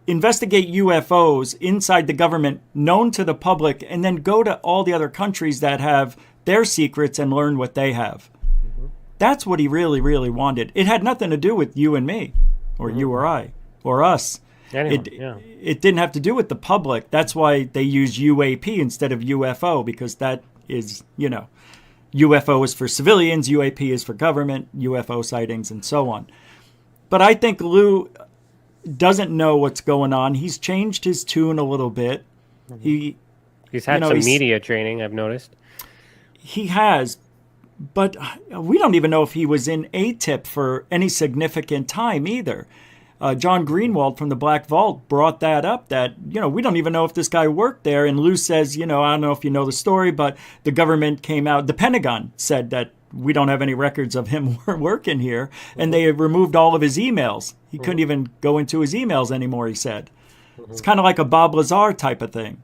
investigate UFOs inside the government, known to the public, and then go to all the other countries that have their secrets and learn what they have. Mm-hmm. That's what he really, really wanted. It had nothing to do with you and me, or you or I, or us. It didn't have to do with the public. That's why they use UAP instead of UFO, because that is, UFO is for civilians, UAP is for government, UFO sightings, and so on. But I think Lou doesn't know what's going on. He's changed his tune a little bit. Mm-hmm. He's had some media training, I've noticed. He has, but we don't even know if he was in ATIP for any significant time either. John Greenwald from the Black Vault brought that up, that, we don't even know if this guy worked there. And Lou says, I don't know if you know the story, but the government came out, the Pentagon said that we don't have any records of him working here. And they removed all of his emails. He couldn't even go into his emails anymore, he said. It's kind of like a Bob Lazar type of thing.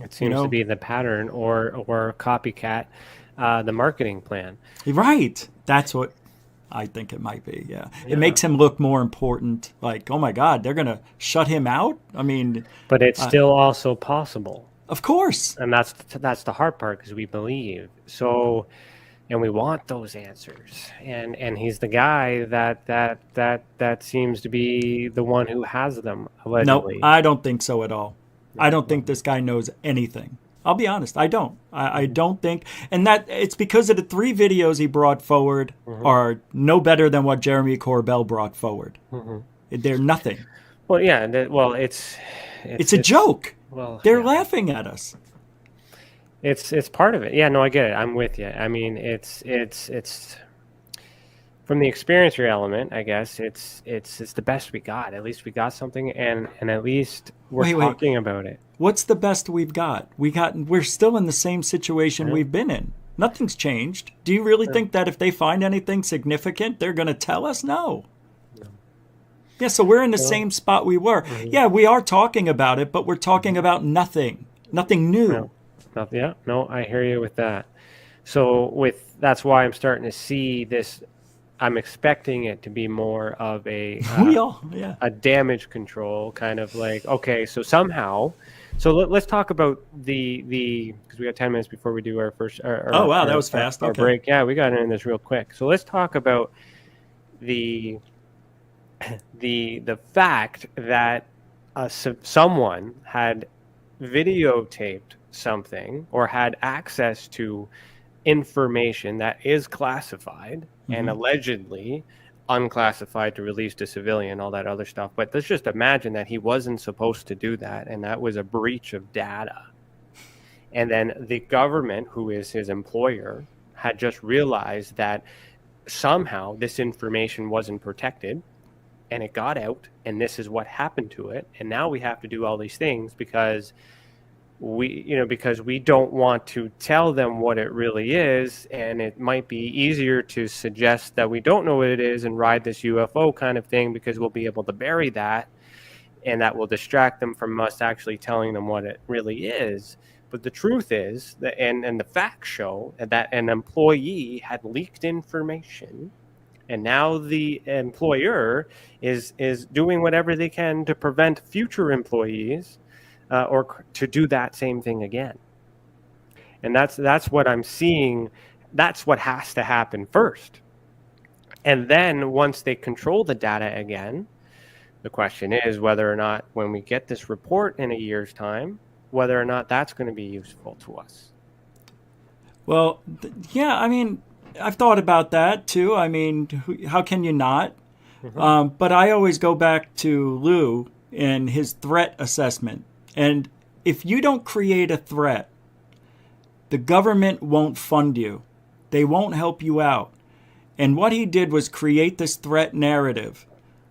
It seems to be the pattern or copycat, the marketing plan. Right. That's what I think it might be, yeah. It makes him look more important. Like, oh my God, they're going to shut him out? I mean... But it's still also possible. Of course. And that's the hard part, because we believe. So, and we want those answers. And he's the guy that seems to be the one who has them, allegedly. No, I don't think so at all. I don't think this guy knows anything. I'll be honest, I don't. I don't think, and that it's because of the 3 videos he brought forward are no better than what Jeremy Corbell brought forward. They're nothing. Well, yeah. It's a joke. Well, they're laughing at us. It's part of it. Yeah, no, I get it. I'm with you. I mean, it's from the experiencer element, I guess. It's the best we got. At least we got something, and at least we're talking about it. What's the best we've got? We're still in the same situation we've been in. Nothing's changed. Do you really think that if they find anything significant, they're going to tell us? No. Yeah, so we're in the same spot we were. Yeah, we are talking about it, but we're talking about nothing new. No, I hear you with that. So that's why I'm starting to see this I'm expecting it to be more of a a damage control kind of like, okay, so somehow, so let's talk about the because we got 10 minutes before we do our first. That was fast. Our Okay. break. Yeah, we got into this real quick. So let's talk about the fact that someone had videotaped something or had access to information that is classified and allegedly unclassified to release to civilian, all that other stuff. But let's just imagine that he wasn't supposed to do that, and that was a breach of data. And then the government, who is his employer, had just realized that somehow this information wasn't protected, and it got out, and this is what happened to it. And now we have to do all these things because we don't want to tell them what it really is, and it might be easier to suggest that we don't know what it is and ride this UFO kind of thing because we'll be able to bury that, and that will distract them from us actually telling them what it really is. But the truth is that, and the facts show that an employee had leaked information, and now the employer is doing whatever they can to prevent future employees or to do that same thing again. And that's what I'm seeing. That's what has to happen first. And then once they control the data again, the question is whether or not when we get this report in a year's time, whether or not that's going to be useful to us. Well, yeah, I mean, I've thought about that too. I mean, how can you not? But I always go back to Lou and his threat assessment. And if you don't create a threat, the government won't fund you. They won't help you out. And what he did was create this threat narrative.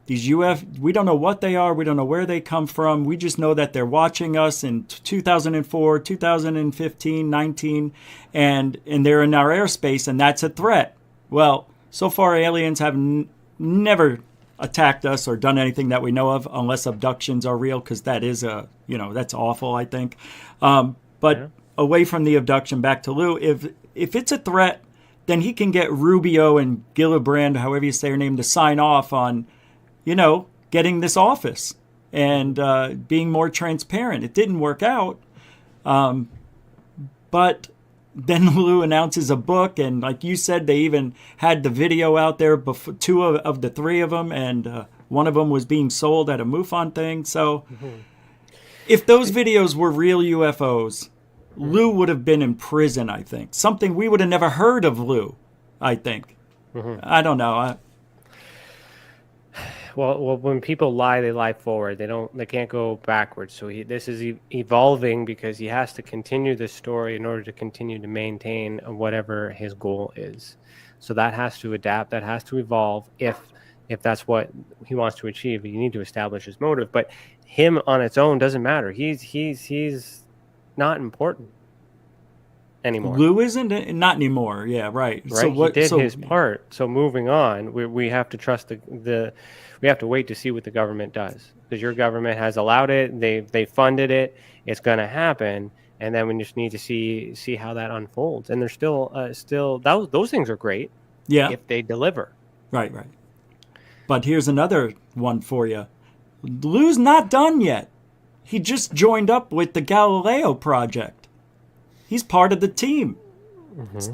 These we don't know what they are. We don't know where they come from. We just know that they're watching us in 2004, 2015, 19, and they're in our airspace, and that's a threat. Well, so far aliens have never attacked us or done anything that we know of, unless abductions are real, because that is that's awful, I think. But away from the abduction, back to Lou, if it's a threat, then he can get Rubio and Gillibrand, however you say her name, to sign off on, getting this office and being more transparent. It didn't work out. But then Lou announces a book, and like you said, they even had the video out there before, two of the three of them, and one of them was being sold at a MUFON thing. So if those videos were real UFOs, Lou would have been in prison, I think. Something we would have never heard of Lou, I think. I don't know. Well, when people lie, they lie forward. They can't go backwards. So this is evolving because he has to continue this story in order to continue to maintain whatever his goal is. So that has to adapt. That has to evolve. If that's what he wants to achieve, you need to establish his motive. But him on its own doesn't matter. He's not important anymore. Lou isn't, not anymore. Yeah, right. Right. So he did his part. So moving on, we have to trust we have to wait to see what the government does, because your government has allowed it. They funded it. It's going to happen, and then we just need to see how that unfolds. And there's still those things are great. Yeah. If they deliver. Right. But here's another one for you. Lou's not done yet. He just joined up with the Galileo project. He's part of the team.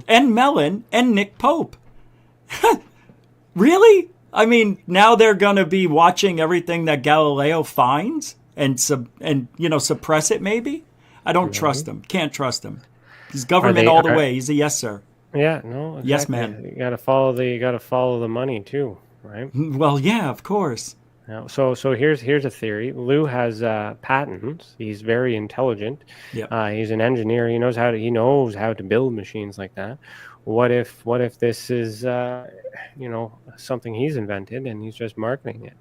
And Mellon and Nick Pope. Really? I mean, now they're going to be watching everything that Galileo finds and suppress it maybe? I don't trust him. Can't trust him. He's government all the way. He's a yes, sir. Yeah, no. Exactly. Yes, ma'am. You got to follow the money too, right? Well, yeah, of course. Now, so here's a theory. Lou has patents. He's very intelligent. Yeah. He's an engineer. He knows how to build machines like that. What if this is something he's invented and he's just marketing it?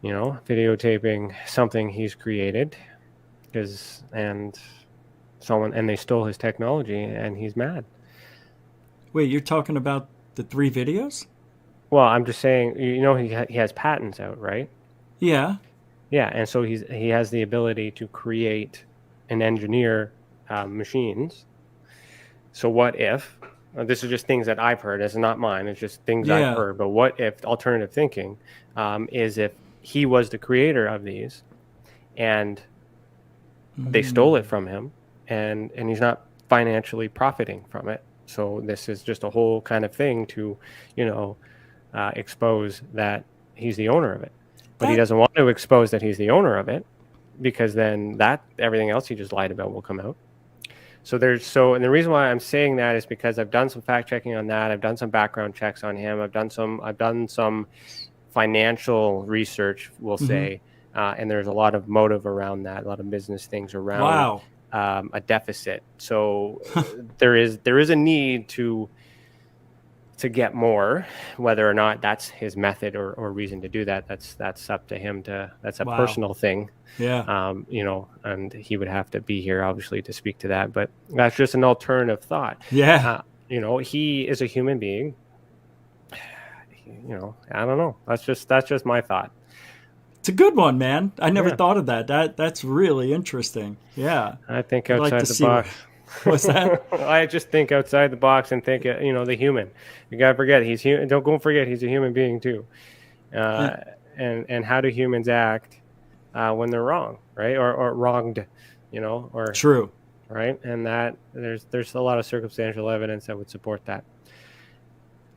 Videotaping something he's created, and they stole his technology and he's mad. Wait, you're talking about the 3 videos? Well, I'm just saying, he has patents out, right? Yeah. Yeah, and so he has the ability to create and engineer machines. So what if this is just things that I've heard. It's not mine. It's just things Yeah. I've heard. But what if alternative thinking is if he was the creator of these and they stole it from him and he's not financially profiting from it. So this is just a whole kind of thing to, expose that he's the owner of it. But he doesn't want to expose that he's the owner of it, because then everything else he just lied about will come out. And the reason why I'm saying that is because I've done some fact checking on that. I've done some background checks on him. I've done some financial research, we'll say, and there's a lot of motive around that, a lot of business things around a deficit. So there is a need to get more. Whether or not that's his method or reason to do that, that's up to him. That's a personal thing. Yeah. And he would have to be here obviously to speak to that, but that's just an alternative thought. Yeah. He is a human being. I don't know. That's just my thought. It's a good one, man. I never thought of that. That's really interesting. Yeah. I think outside the box. What's that? I just think outside the box and think, the human. You gotta forget he's human. Don't forget he's a human being too. And how do humans act when they're wrong, right? Or wronged, or true, right? And that there's a lot of circumstantial evidence that would support that.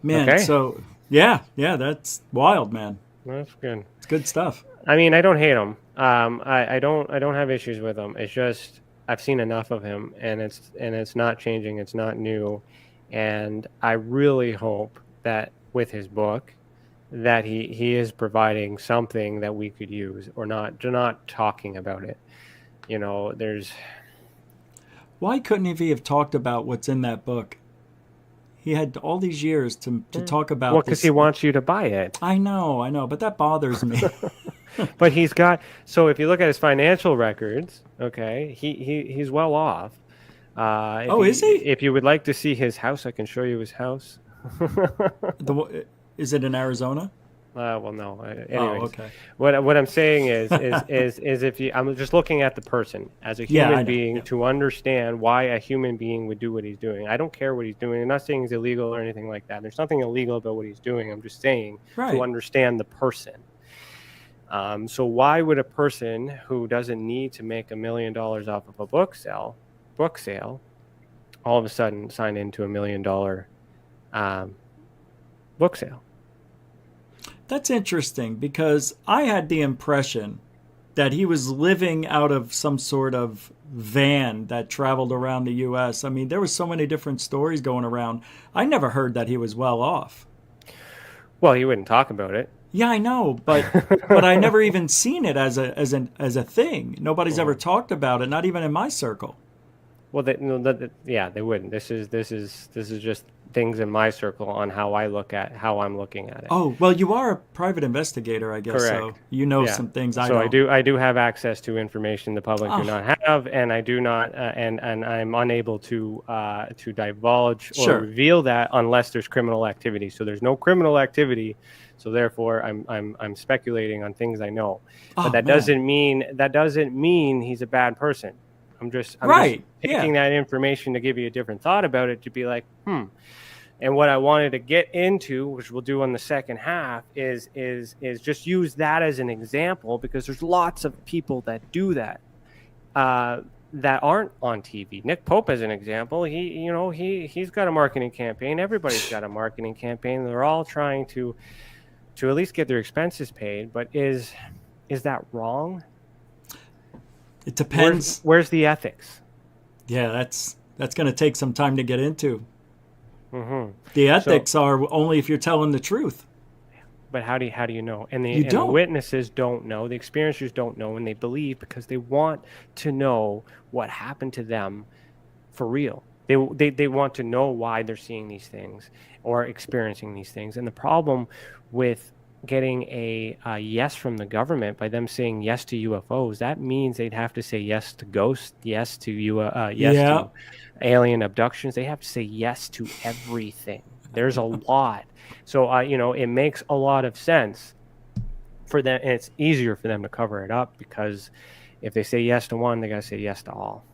Man, okay? So yeah, that's wild, man. That's good. It's good stuff. I mean, I don't hate him. I don't have issues with him. It's just I've seen enough of him, and it's not changing. It's not new, and I really hope that with his book, that he is providing something that we could use, or not talking about it. Why couldn't he have talked about what's in that book? He had all these years to talk about. Well, because he wants you to buy it. I know, but that bothers me. But he's got. So if you look at his financial records, okay, he's well off. Is he? If you would like to see his house, I can show you his house. Is it in Arizona? Well, no. Anyways, okay. What I'm saying is if you, I'm just looking at the person as a human being to understand why a human being would do what he's doing. I don't care what he's doing. I'm not saying he's illegal or anything like that. There's nothing illegal about what he's doing. I'm just saying to understand the person. So why would a person who doesn't need to make $1 million off of a book sale, all of a sudden sign into $1 million book sale? That's interesting, because I had the impression that he was living out of some sort of van that traveled around the U.S. I mean, there were so many different stories going around. I never heard that he was well off. Well, he wouldn't talk about it. Yeah, I know, but I never even seen it as a thing. Nobody's ever talked about it, not even in my circle. Well, they wouldn't. This is just things in my circle on how I'm looking at it. Oh, well, you are a private investigator, I guess. Correct. So you know some things I know. So I do have access to information the public do not have, and I do not, and I'm unable to divulge or reveal that unless there's criminal activity. So there's no criminal activity. So therefore, I'm speculating on things I know, but that doesn't mean he's a bad person. I'm just taking that information to give you a different thought about it, to be like, And what I wanted to get into, which we'll do on the second half, is just use that as an example, because there's lots of people that do that that aren't on TV. Nick Pope, as an example, he's got a marketing campaign. Everybody's got a marketing campaign. They're all trying to at least get their expenses paid. But is that wrong? It depends. Where's the ethics? Yeah, that's going to take some time to get into. Mm-hmm. The ethics are only if you're telling the truth. But how do you know? And the witnesses don't know. The experiencers don't know, and they believe because they want to know what happened to them for real. They want to know why they're seeing these things or experiencing these things. And the problem with getting a yes from the government, by them saying yes to UFOs, that means they'd have to say yes to ghosts, yes to to alien abductions. They have to say yes to everything. There's a lot. So it makes a lot of sense for them, and it's easier for them to cover it up, because if they say yes to one, they got to say yes to all.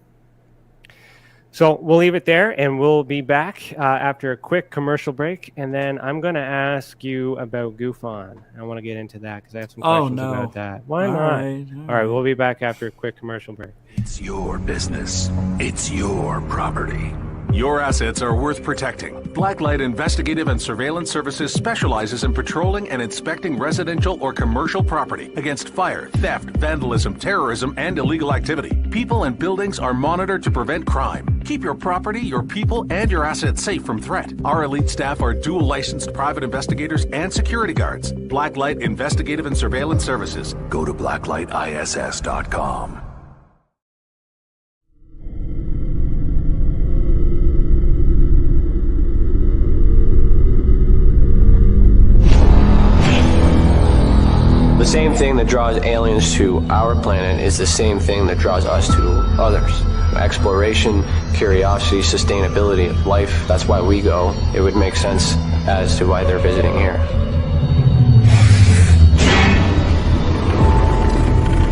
So we'll leave it there, and we'll be back after a quick commercial break, and then I'm going to ask you about GUFON. I want to get into that because I have some questions about that. Why not? All right, we'll be back after a quick commercial break. It's your business. It's your property. Your assets are worth protecting. Blacklight Investigative and Surveillance Services specializes in patrolling and inspecting residential or commercial property against fire, theft, vandalism, terrorism, and illegal activity. People and buildings are monitored to prevent crime. Keep your property, your people, and your assets safe from threat. Our elite staff are dual licensed private investigators and security guards. Blacklight Investigative and Surveillance Services. Go to blacklightiss.com. The same thing that draws aliens to our planet is the same thing that draws us to others. Exploration, curiosity, sustainability of life. That's why we go. It would make sense as to why they're visiting here.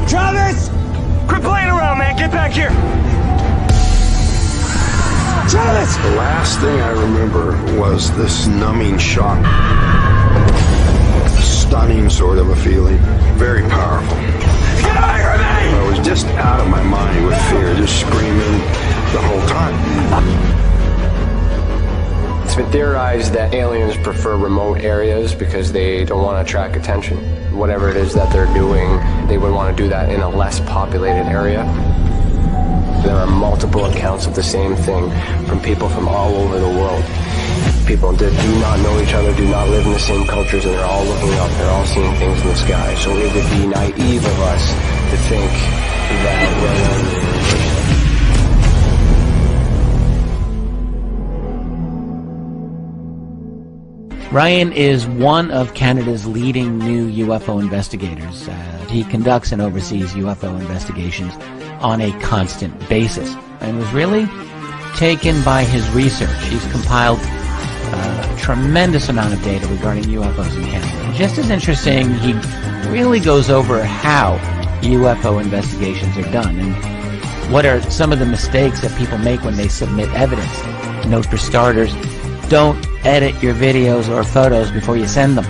Travis! Quit playing around, man. Get back here. Travis! The last thing I remember was this numbing shock. Stunning sort of a feeling. Very powerful. Get away from me! I was just out of my mind with fear, just screaming the whole time. It's been theorized that aliens prefer remote areas because they don't want to attract attention. Whatever it is that they're doing, they would want to do that in a less populated area. There are multiple accounts of the same thing from people from all over the world. People that do not know each other, do not live in the same cultures, and they're all looking up, they're all seeing things in the sky. So it would be naive of us to think that Ryan is one of Canada's leading new UFO investigators. He conducts and oversees UFO investigations on a constant basis and was really taken by his research. He's compiled a tremendous amount of data regarding UFOs in Canada. Just as interesting, he really goes over how UFO investigations are done and what are some of the mistakes that people make when they submit evidence. Note for starters, don't edit your videos or photos before you send them.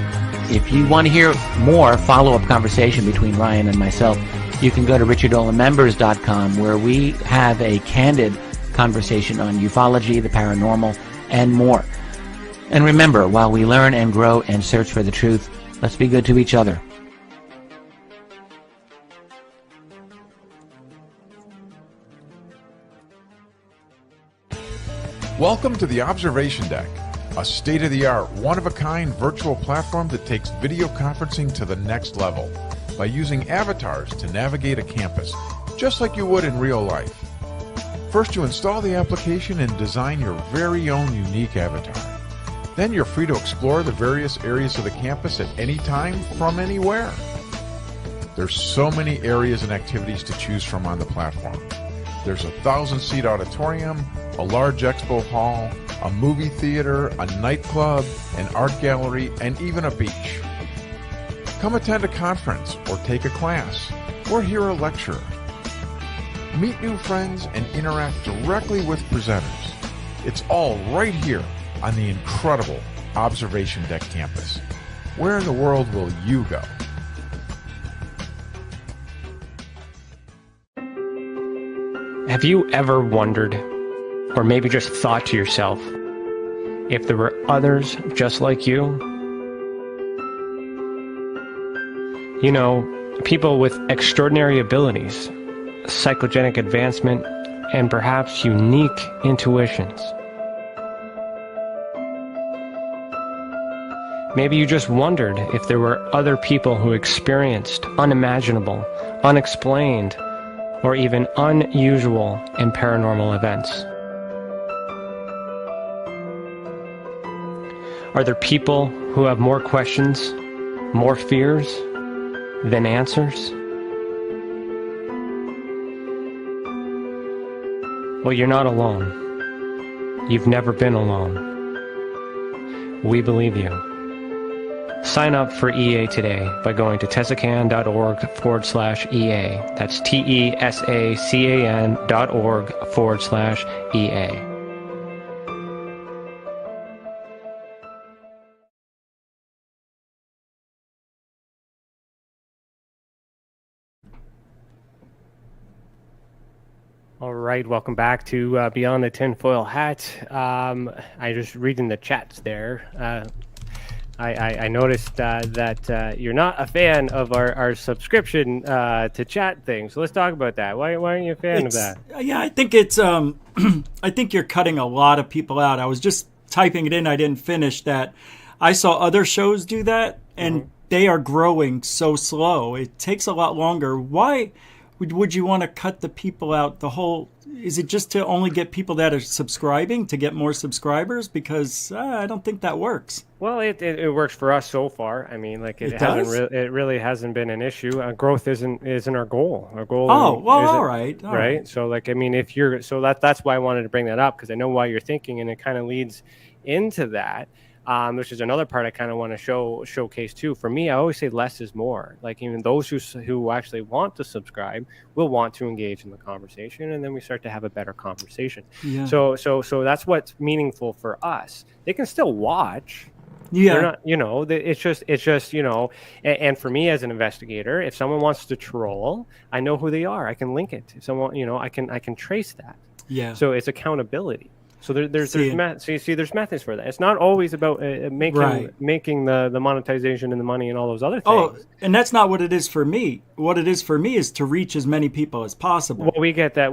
If you want to hear more follow-up conversation between Ryan and myself, you can go to richardolamembers.com, where we have a candid conversation on ufology, the paranormal, and more. And remember, while we learn and grow and search for the truth, let's be good to each other. Welcome to the Observation Deck, a state-of-the-art, one-of-a-kind virtual platform that takes video conferencing to the next level by using avatars to navigate a campus, just like you would in real life. First, you install the application and design your very own unique avatar. Then you're free to explore the various areas of the campus at any time from anywhere. There's so many areas and activities to choose from on the platform. There's a 1,000-seat auditorium, a large expo hall, a movie theater, a nightclub, an art gallery, and even a beach. Come attend a conference, or take a class, or hear a lecture. Meet new friends and interact directly with presenters. It's all right here on the incredible Observation Deck campus. Where in the world will you go? Have you ever wondered, or maybe just thought to yourself, if there were others just like you? You know, people with extraordinary abilities, psychogenic advancement, and perhaps unique intuitions. Maybe you just wondered if there were other people who experienced unimaginable, unexplained, or even unusual and paranormal events. Are there people who have more questions, more fears than answers? Well, you're not alone. You've never been alone. We believe you. Sign up for EA today by going to tesacan.org/EA. That's TESACAN.org/EA. All right, welcome back to Beyond the Tinfoil Hat. I just reading the chats there. I noticed that you're not a fan of our subscription to chat thing. So let's talk about that. Why aren't you a fan of that? Yeah, I think it's I think you're cutting a lot of people out. I was just typing it in. I didn't finish that. I saw other shows do that, and they are growing so slow. It takes a lot longer. Why would you want to cut the people out? Is it just to only get people that are subscribing to get more subscribers? Because I don't think that works. Well, it works for us so far. I mean, like it really hasn't been an issue. Growth isn't our goal. Our goal. All right. So like, I mean, that's why I wanted to bring that up, because I know why you're thinking, and it kind of leads into that. Which is another part I kind of want to showcase too. For me, I always say less is more. Like, even those who actually want to subscribe will want to engage in the conversation, and then we start to have a better conversation. Yeah. So that's what's meaningful for us. They can still watch. Yeah. They're not, it's just, and for me as an investigator, if someone wants to troll, I know who they are. I can link it. If someone, I can trace that. Yeah. So it's accountability. So there's methods for that. It's not always about making the monetization and the money and all those other things. Oh, and that's not what it is for me. What it is for me is to reach as many people as possible. Well, we get that.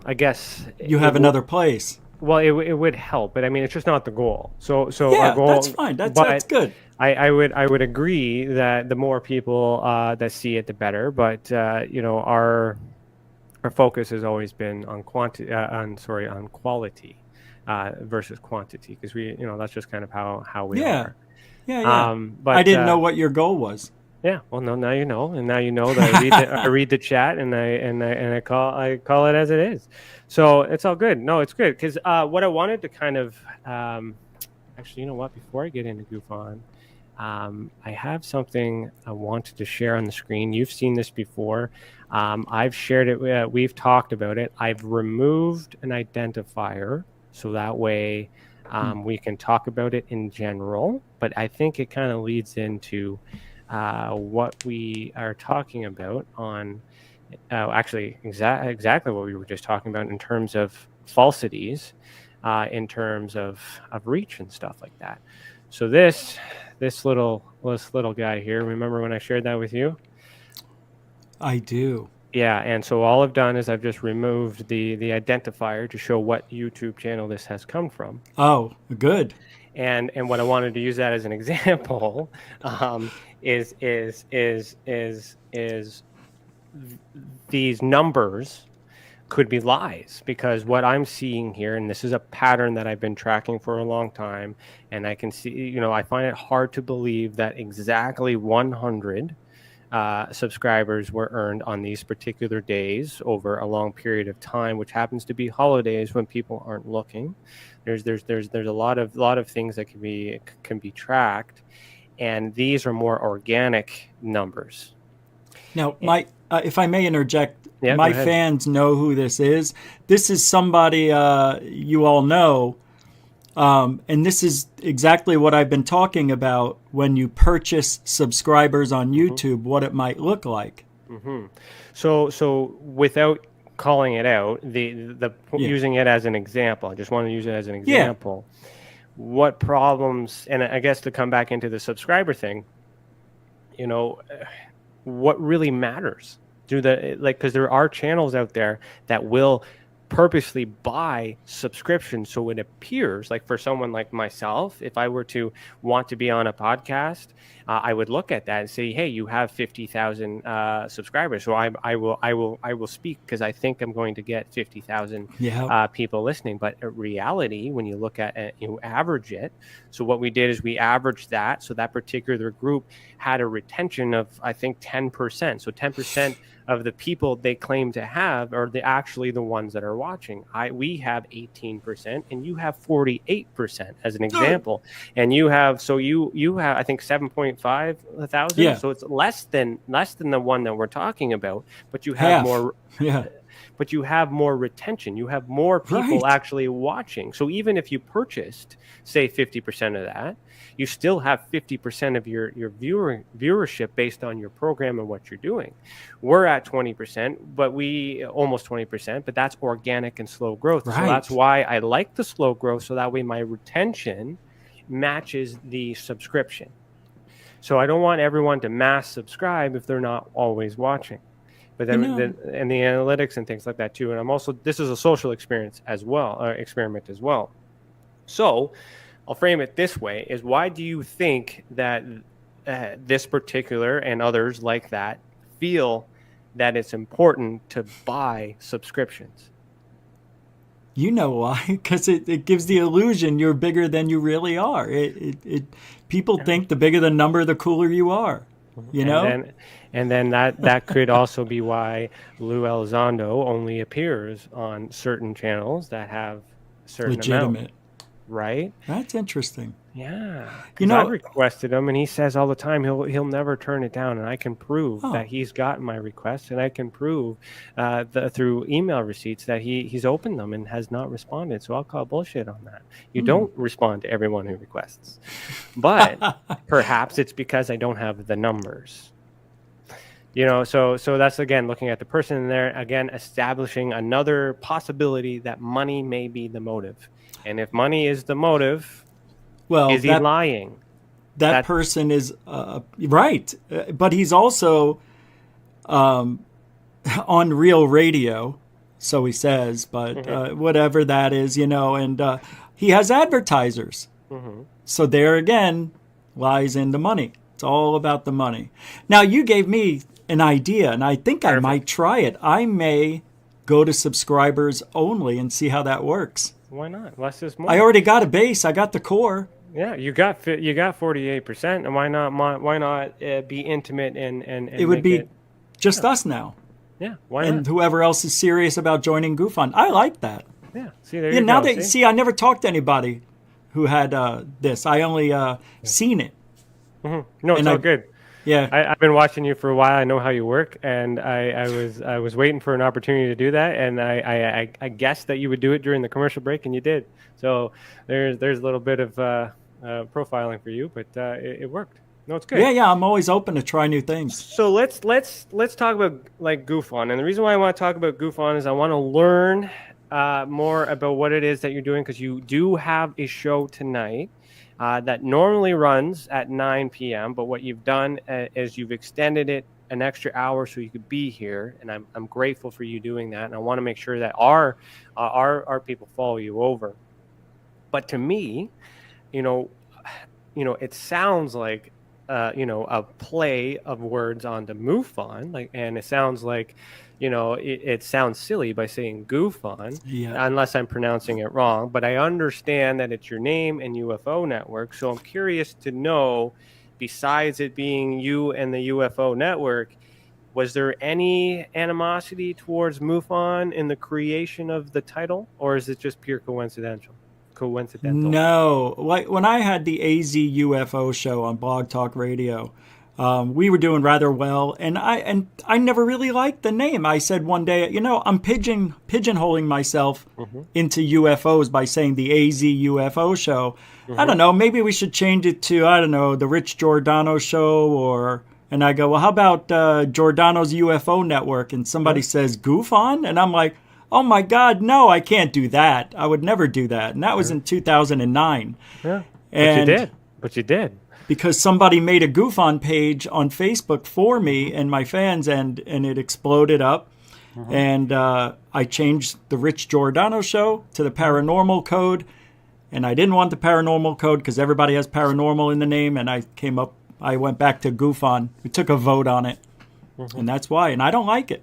I guess you have another place. Well, it would help, but I mean, it's just not the goal. So yeah, our goal, that's fine. That's good. I would agree that the more people that see it, the better. But our focus has always been on quality versus quantity, because that's just kind of how we are. Yeah. But I didn't know what your goal was. Yeah. Well, no, now you know, and now you know that I read the chat and I call it as it is. So it's all good. No, it's good, because what I wanted to kind of actually, before I get into GUFON, I have something I wanted to share on the screen. You've seen this before. I've shared it. We've talked about it. I've removed an identifier, so that way we can talk about it in general. But I think it kind of leads into what we are talking about on exactly what we were just talking about in terms of falsities, in terms of reach and stuff like that. So this little guy here, remember when I shared that with you? I do. Yeah, and so all I've done is I've just removed the identifier to show what YouTube channel this has come from. Oh, good. And what I wanted to use that as an example is these numbers could be lies, because what I'm seeing here, and this is a pattern that I've been tracking for a long time, and I can see, I find it hard to believe that exactly 100 subscribers were earned on these particular days over a long period of time, which happens to be holidays when people aren't looking. There's a lot of things that can be tracked, and these are more organic numbers. Now, if I may interject, my fans know who this is. This is somebody you all know. And this is exactly what I've been talking about when you purchase subscribers on YouTube, what it might look like. Mm-hmm. So without calling it out, using it as an example, I just want to use it as an example. Yeah. What problems, and I guess to come back into the subscriber thing, what really matters? Because there are channels out there that will purposely buy subscriptions, so it appears like for someone like myself, if I were to want to be on a podcast, I would look at that and say, hey, you have 50,000 subscribers, so I will speak because I think I'm going to get 50,000 people listening. But in reality, when you look at it, you average it. So what we did is we averaged that. So that particular group had a retention of, I think, 10%. So 10% of the people they claim to have are actually the ones that are watching. We have 18% and you have 48% as an example. And you have I think 7.5 thousand. Yeah. So it's less than the one that we're talking about, but you have more. Yeah. But you have more retention. You have more people actually watching. So even if you purchased, say, 50% of that, you still have 50% of your viewership based on your program and what you're doing. We're at 20%, but almost 20%, but that's organic and slow growth. So that's why I like the slow growth, so that way my retention matches the subscription. So I don't want everyone to mass subscribe if they're not always watching. But then, and the analytics and things like that too. And this is a social experiment as well. So I'll frame it this way: is why do you think that this particular and others like that feel that it's important to buy subscriptions? You know why? Because it gives the illusion you're bigger than you really are. People think the bigger the number, the cooler you are. You know? And then that could also be why Lou Elizondo only appears on certain channels that have certain legitimate amount, right? That's interesting. Yeah, I requested him, and he says all the time he'll never turn it down, and I can prove that he's gotten my requests, and I can prove through email receipts that he's opened them and has not responded. So I'll call bullshit on that. You don't respond to everyone who requests, but perhaps it's because I don't have the numbers. So that's, again, looking at the person in there, again, establishing another possibility that money may be the motive, and if money is the motive. Well, is he lying? That person is right, but he's also on real radio, so he says. But whatever that is, and he has advertisers. So there again lies in the money. It's all about the money. Now, you gave me an idea, and I think I might try it. I may go to subscribers only and see how that works. Why not? Less is more. I already got a base. I got the core. Yeah, you got 48%, and why not be intimate and it would be just us now. Yeah, why not? And whoever else is serious about joining GUFON. I like that. Yeah, see there you go. Now I never talked to anybody who had this. I only seen it. No, it's all good. Yeah, I've been watching you for a while. I know how you work, and I was waiting for an opportunity to do that, and I guessed that you would do it during the commercial break, and you did. So there's a little bit of profiling for you, but it worked. No, it's good. Yeah. I'm always open to try new things. So let's talk about like GUFON, and the reason why I want to talk about GUFON is I want to learn more about what it is that you're doing, because you do have a show tonight. That normally runs at 9 p.m., but what you've done is you've extended it an extra hour so you could be here, and I'm grateful for you doing that, and I want to make sure that our people follow you over. But to me, it sounds like a play of words onto MUFON, and it sounds like. It sounds silly by saying GUFON, unless I'm pronouncing it wrong. But I understand that it's your name and UFO Network. So I'm curious to know, besides it being you and the UFO Network, was there any animosity towards MUFON in the creation of the title, or is it just pure coincidental? No. When I had the AZ UFO show on Blog Talk Radio, we were doing rather well, and I never really liked the name. I said one day, I'm pigeonholing myself into UFOs by saying the AZ UFO show. I don't know, maybe we should change it to, the Rich Giordano show, and I go, well, how about Giordano's UFO Network? And somebody says GUFON, and I'm like, oh my God, no, I can't do that. I would never do that. And that was in 2009. Yeah, but you did. Because somebody made a GUFON page on Facebook for me and my fans, and it exploded up. And I changed the Rich Giordano show to the Paranormal Code. And I didn't want the Paranormal Code because everybody has paranormal in the name. And I came up I went back to GUFON. We took a vote on it, and that's why. And I don't like it.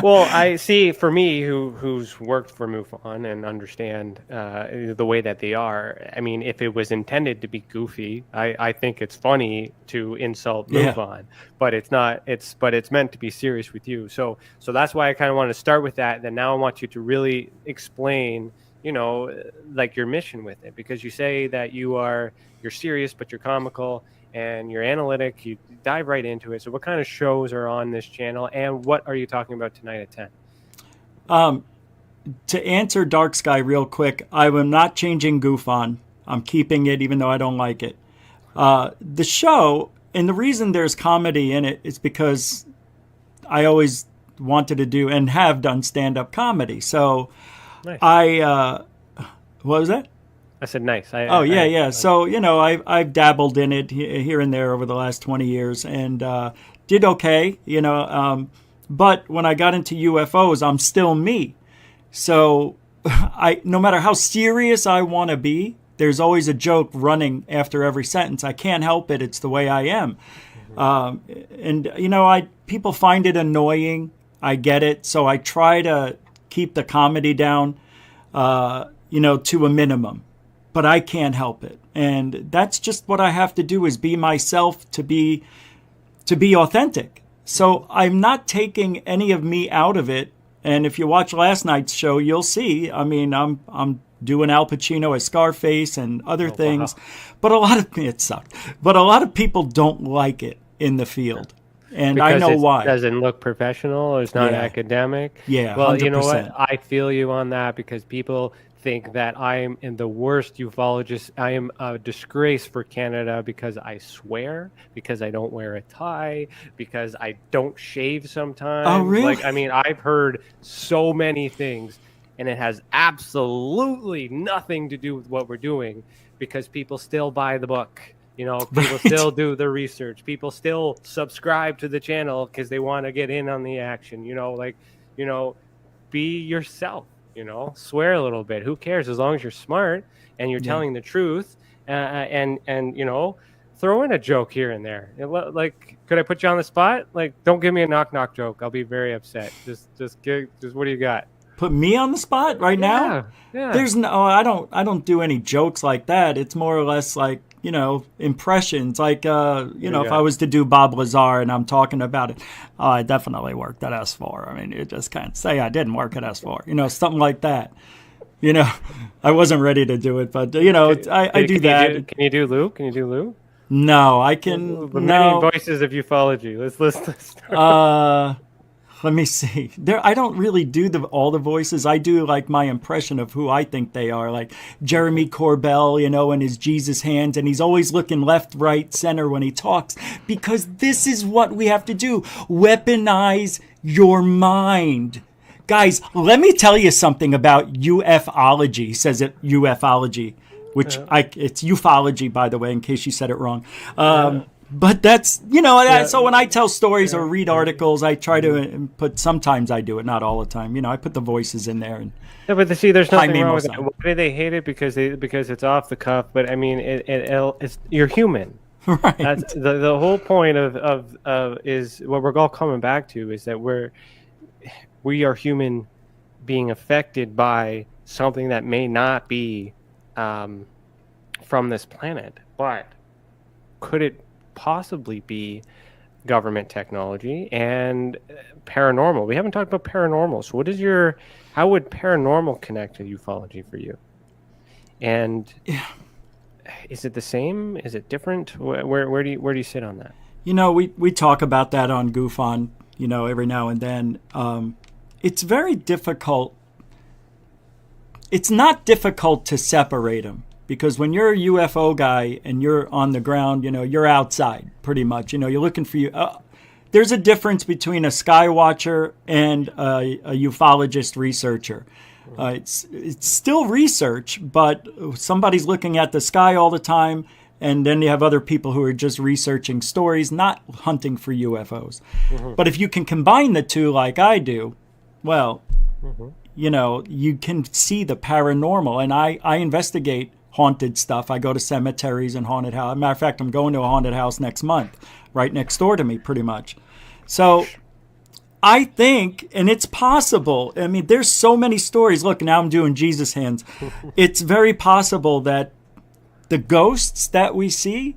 Well, I see, for me, who's worked for MUFON and understand the way that they are, I mean, if it was intended to be goofy, I think it's funny to insult MUFON, but it's not. But it's meant to be serious with you. So that's why I kind of want to start with that. Then now I want you to really explain, like your mission with it, because you say that you're serious, but you're comical. And you're analytic, you dive right into it. So what kind of shows are on this channel, and what are you talking about tonight at 10? To answer Dark Sky real quick, I am not changing GUFON. I'm keeping it even though I don't like it. The show, and the reason there's comedy in it is because I always wanted to do and have done stand-up comedy. So nice. What was that? I said nice. So, I've dabbled in it here and there over the last 20 years and did okay, but when I got into UFOs, I'm still me. So no matter how serious I want to be, there's always a joke running after every sentence. I can't help it. It's the way I am. People find it annoying. I get it. So I try to keep the comedy down, to a minimum. But I can't help it. And that's just what I have to do, is be myself, to be authentic. So I'm not taking any of me out of it. And if you watch last night's show, you'll see, I mean, I'm doing Al Pacino as Scarface and other things. Wow. But it sucked. But a lot of people don't like it in the field. And because I know why. It doesn't look professional, or it's not academic. Yeah, well, 100%. You know what? I feel you on that, because people think that I am the worst ufologist. I am a disgrace for Canada because I swear, because I don't wear a tie, because I don't shave sometimes. Oh, really? I've heard so many things, and it has absolutely nothing to do with what we're doing, because people still buy the book. People still do the research. People still subscribe to the channel because they want to get in on the action. Be yourself. Swear a little bit. Who cares? As long as you're smart and you're telling the truth, and throw in a joke here and there. Like, could I put you on the spot? Like, don't give me a knock joke. I'll be very upset. Just what do you got? Put me on the spot right now? Yeah. There's I don't do any jokes like that. It's more or less like, impressions. Like, if I was to do Bob Lazar and I'm talking about it, I definitely worked at S4. I mean, you just can't say I didn't work at S4, something like that. I wasn't ready to do it, but, I do that. Can you do Lou? No, I can. Many voices of ufology. Let's start. Let me see. I don't really do all the voices. I do like my impression of who I think they are, like Jeremy Corbell, in his Jesus hands, and he's always looking left, right, center when he talks, because this is what we have to do. Weaponize your mind. Guys, let me tell you something about ufology. He says it ufology, which it's ufology, by the way, in case you said it wrong. But that's, so when I tell stories or read articles, I try to put, sometimes I do it, not all the time. I put the voices in there. But there's nothing wrong with it. Why do they hate it? Because it's off the cuff. But I mean, it's you're human. Right. That's the whole point of is what we're all coming back to, is that we are human being affected by something that may not be from this planet, but could it possibly be government technology and paranormal? We haven't talked about paranormal. So how would paranormal connect to ufology for you? And is it the same? Is it different? Where do you sit on that? We talk about that on GUFON, every now and then. It's very difficult. It's not difficult to separate them. Because when you're a UFO guy and you're on the ground, you're outside pretty much. You're looking for you. There's a difference between a sky watcher and a ufologist researcher. It's still research, but somebody's looking at the sky all the time, and then you have other people who are just researching stories, not hunting for UFOs. Mm-hmm. But if you can combine the two like I do, well, you can see the paranormal. And I investigate haunted stuff. I go to cemeteries and haunted house. Matter of fact, I'm going to a haunted house next month, right next door to me, pretty much. So I think, and it's possible, I mean, there's so many stories. Look, now I'm doing Jesus hands. It's very possible that the ghosts that we see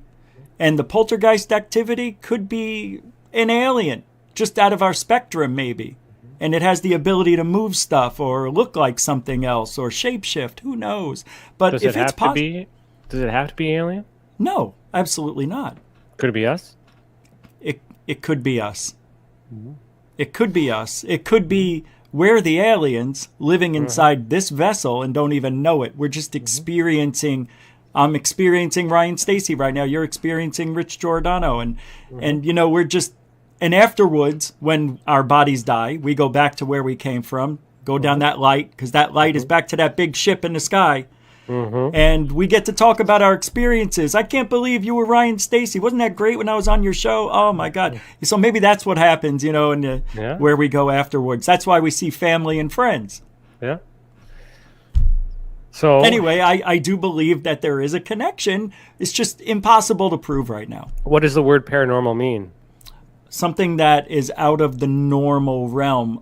and the poltergeist activity could be an alien, just out of our spectrum, maybe. And it has the ability to move stuff or look like something else or shapeshift. Who knows? But Does if it it's have to be? Does it have to be alien? No, absolutely not. Could it be us? It could be us. It could be us. It could be we're the aliens living inside this vessel and don't even know it. We're just experiencing. I'm experiencing Ryan Stacy right now. You're experiencing Rich Giordano, and we're just. And afterwards, when our bodies die, we go back to where we came from, go down that light, because that light is back to that big ship in the sky. And we get to talk about our experiences. I can't believe you were Ryan Stacy. Wasn't that great when I was on your show? Oh, my God. So maybe that's what happens, where we go afterwards. That's why we see family and friends. Yeah. So anyway, I do believe that there is a connection. It's just impossible to prove right now. What does the word paranormal mean? Something that is out of the normal realm.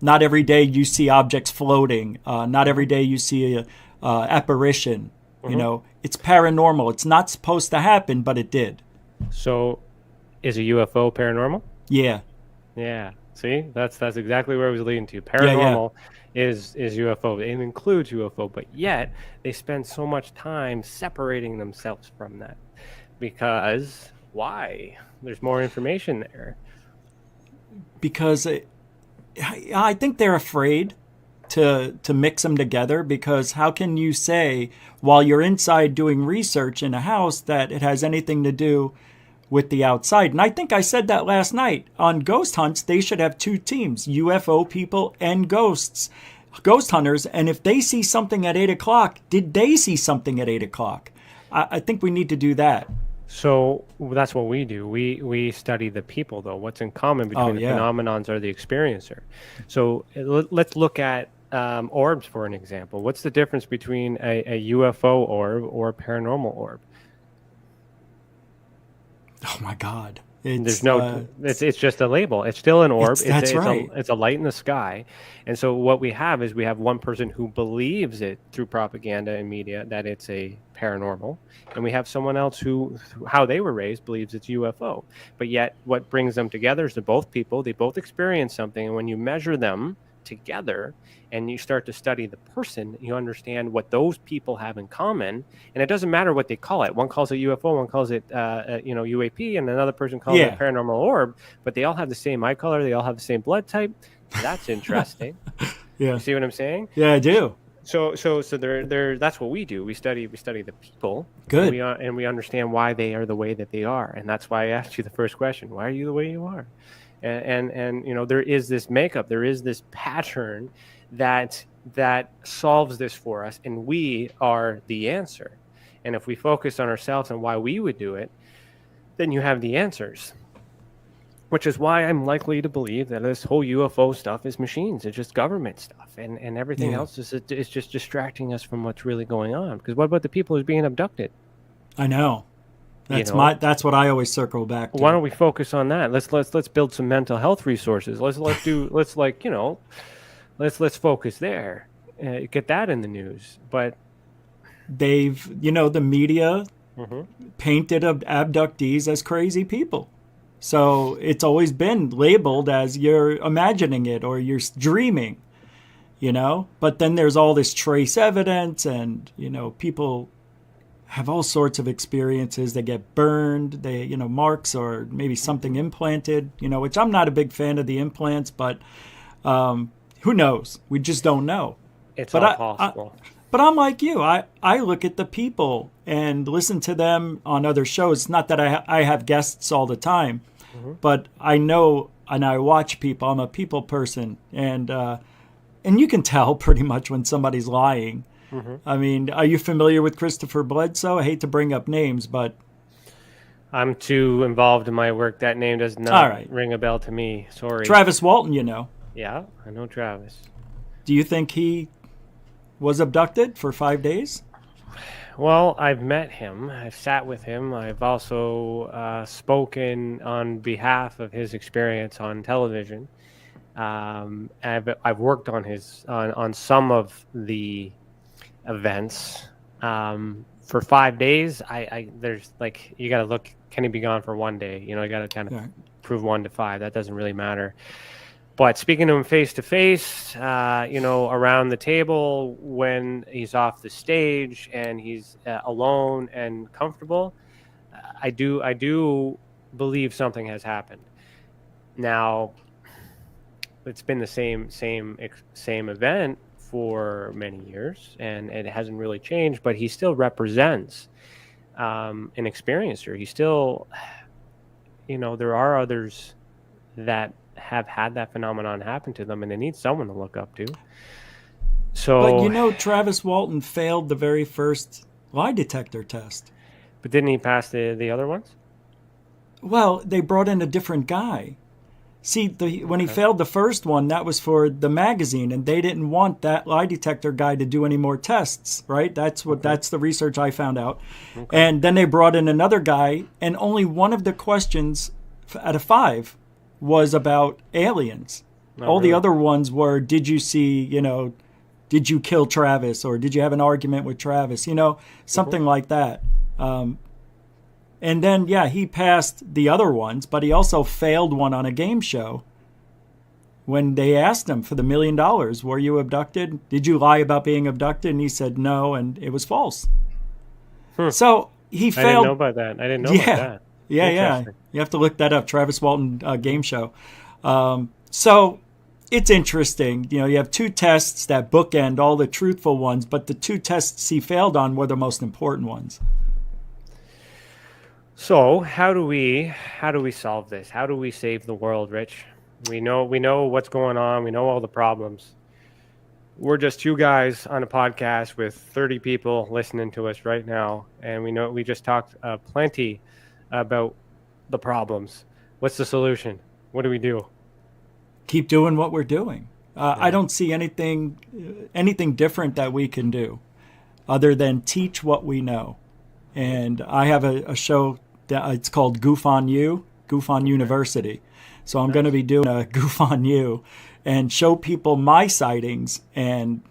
Not every day you see objects floating. Not every day you see a apparition. It's paranormal. It's not supposed to happen, but it did. So, is a UFO paranormal? Yeah. Yeah. See, that's exactly where I was leading to. Paranormal is UFO. It includes UFO, but yet they spend so much time separating themselves from that. Because why? There's more information there. Because I think they're afraid to mix them together, because how can you say while you're inside doing research in a house that it has anything to do with the outside? And I think I said that last night. On ghost hunts, they should have two teams, UFO people and ghost hunters. And if they see something at 8 o'clock, did they see something at 8 o'clock? I think we need to do that. So that's what we do. We study the people, though. What's in common between the phenomenons are the experiencer. So let's look at orbs for an example. What's the difference between a UFO orb or a paranormal orb? Oh my God! There's no. It's just a label. It's still an orb. That's right. It's a light in the sky, and so what we have is we have one person who believes it through propaganda and media that it's a paranormal, and we have someone else who, how they were raised, believes it's UFO. But yet, what brings them together is they're both people. They both experience something, and when you measure them together and you start to study the person, you understand what those people have in common. And it doesn't matter what they call it. One calls it UFO, one calls it UAP, and another person calls it a paranormal orb, but they all have the same eye color, they all have the same blood type. That's interesting. You see what I'm saying? Yeah, I do. So they're that's what we do. We study the people. Good. And we understand why they are the way that they are. And that's why I asked you the first question. Why are you the way you are? And there is this makeup, there is this pattern that solves this for us, and we are the answer. And if we focus on ourselves and why we would do it, then you have the answers. Which is why I'm likely to believe that this whole UFO stuff is machines. It's just government stuff, and everything else is just distracting us from what's really going on. Because what about the people who's being abducted? I know. That's what I always circle back to. Why don't we focus on that? Let's build some mental health resources. Let's focus there. Get that in the news. But they've the media painted abductees as crazy people. So it's always been labeled as you're imagining it or you're dreaming, But then there's all this trace evidence, and people have all sorts of experiences. They get burned, they, marks or maybe something implanted, which I'm not a big fan of the implants, but who knows? We just don't know. It's all possible. But I'm like you. I look at the people and listen to them on other shows. Not that I have guests all the time, but I know and I watch people. I'm a people person, and you can tell pretty much when somebody's lying. I mean, are you familiar with Christopher Bledsoe? I hate to bring up names, but I'm too involved in my work. That name does not ring a bell to me. Sorry. Travis Walton, Yeah, I know Travis. Do you think he was abducted for 5 days? Well, I've met him. I've sat with him. I've also spoken on behalf of his experience on television. I've worked on on some of the events. For 5 days, there's like, you got to look. Can he be gone for 1 day? You know, you got to kind of prove 1 to 5. That doesn't really matter. But speaking to him face to face, around the table when he's off the stage and he's alone and comfortable, I do believe something has happened. Now, it's been the same event for many years, and it hasn't really changed. But he still represents an experiencer. He still, there are others that have had that phenomenon happen to them, and they need someone to look up to. So, but Travis Walton failed the very first lie detector test. But didn't he pass the other ones? Well, they brought in a different guy. See, when he failed the first one, that was for the magazine, and they didn't want that lie detector guy to do any more tests, right? That's the research I found out. Okay. And then they brought in another guy, and only one of the questions out of 5 was about aliens. All the other ones were, did you see, did you kill Travis, or did you have an argument with Travis, something like that. And then, he passed the other ones, but he also failed one on a game show when they asked him for the $1 million, were you abducted? Did you lie about being abducted? And he said no, and it was false. So he failed. I didn't know about that. About that. Yeah. You have to look that up, Travis Walton game show. So it's interesting. You have 2 tests that bookend all the truthful ones, but the 2 tests he failed on were the most important ones. So how do we solve this? How do we save the world, Rich? We know what's going on. We know all the problems. We're just 2 guys on a podcast with 30 people listening to us right now, and we just talked plenty about the problems. What's the solution? What do we do? Keep doing what we're doing. I don't see anything different that we can do other than teach what we know. And I have a show that it's called GUFON University. So I'm going to be doing a GUFON U and show people my sightings and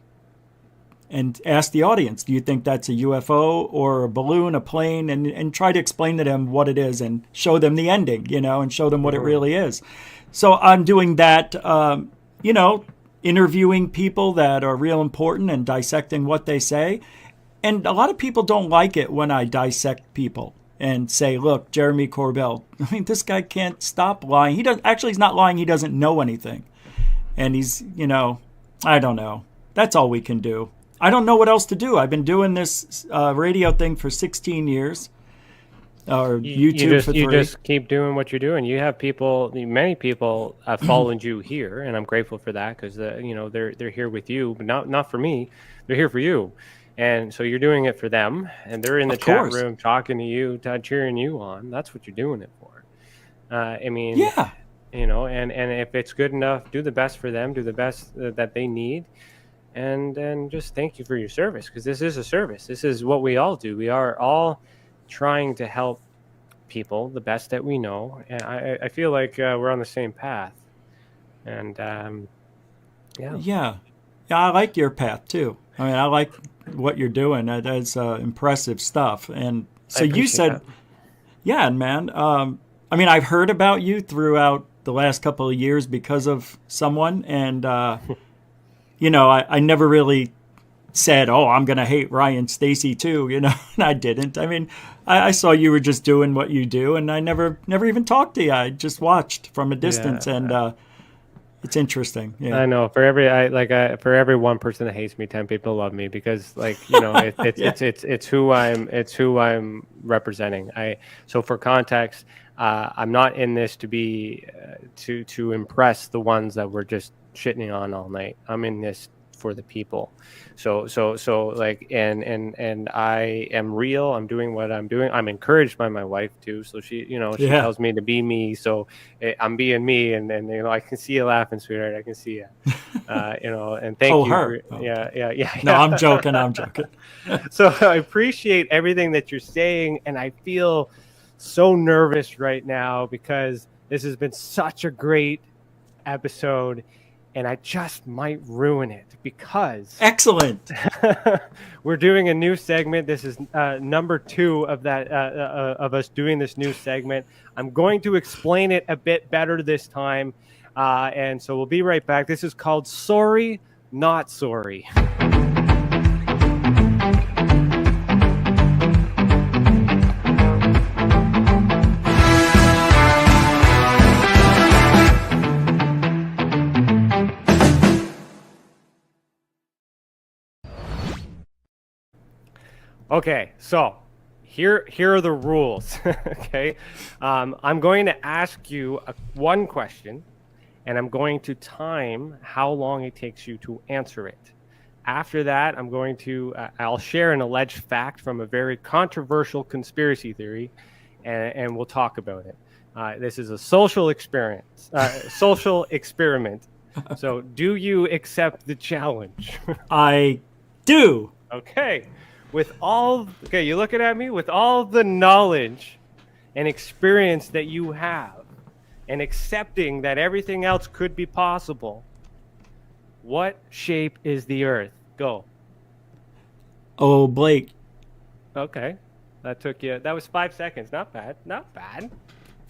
ask the audience, do you think that's a UFO or a balloon, a plane, and try to explain to them what it is and show them the ending, and show them what it really is. So I'm doing that, interviewing people that are real important and dissecting what they say. And a lot of people don't like it when I dissect people and say, look, Jeremy Corbell, this guy can't stop lying. He's not lying. He doesn't know anything. And he's, I don't know. That's all we can do. I don't know what else to do. I've been doing this radio thing for 16 years. Or YouTube for 3. You just keep doing what you're doing. You have many people have followed you here, and I'm grateful for that because they're here with you, but not for me. They're here for you. And so you're doing it for them, and they're in the chat room talking to you, cheering you on. That's what you're doing it for. And if it's good enough, do the best for them, do the best that they need, and just thank you for your service, because this is a service. This is what we all do. We are all trying to help people the best that we know, and I feel like we're on the same path. And I like your path too. I like what you're doing. That's impressive stuff. And so you said, man. I've heard about you throughout the last couple of years because of someone, and I never really said, "Oh, I'm going to hate Ryan Stacy too," and I didn't. I saw you were just doing what you do, and I never even talked to you. I just watched from a distance, and it's interesting. Yeah, I know. For every one person that hates me, 10 people love me, because it's who I'm representing. So for context, I'm not in this to be to impress the ones that we're just shitting on all night. I'm in this for the people. So like, and I am real. I'm doing what I'm doing. I'm encouraged by my wife too. So she tells me to be me. So I'm being me, and I can see you laughing, sweetheart. I can see you. And thank you. Her. Yeah. No, I'm joking. So I appreciate everything that you're saying, and I feel so nervous right now because this has been such a great episode, and I just might ruin it because excellent. We're doing a new segment. This is number 2 of that of us doing this new segment. I'm going to explain it a bit better this time, and so we'll be right back. This is called Sorry, Not Sorry. Okay, so here are the rules. Okay, I'm going to ask you one question, and I'm going to time how long it takes you to answer it. After that, I'm going to I'll share an alleged fact from a very controversial conspiracy theory, and we'll talk about it. This is a social experiment. So, do you accept the challenge? I do. Okay. You're looking at me with all the knowledge and experience that you have, and accepting that everything else could be possible. What shape is the Earth? Go. Oh, Blake. Okay. That was 5 seconds. Not bad.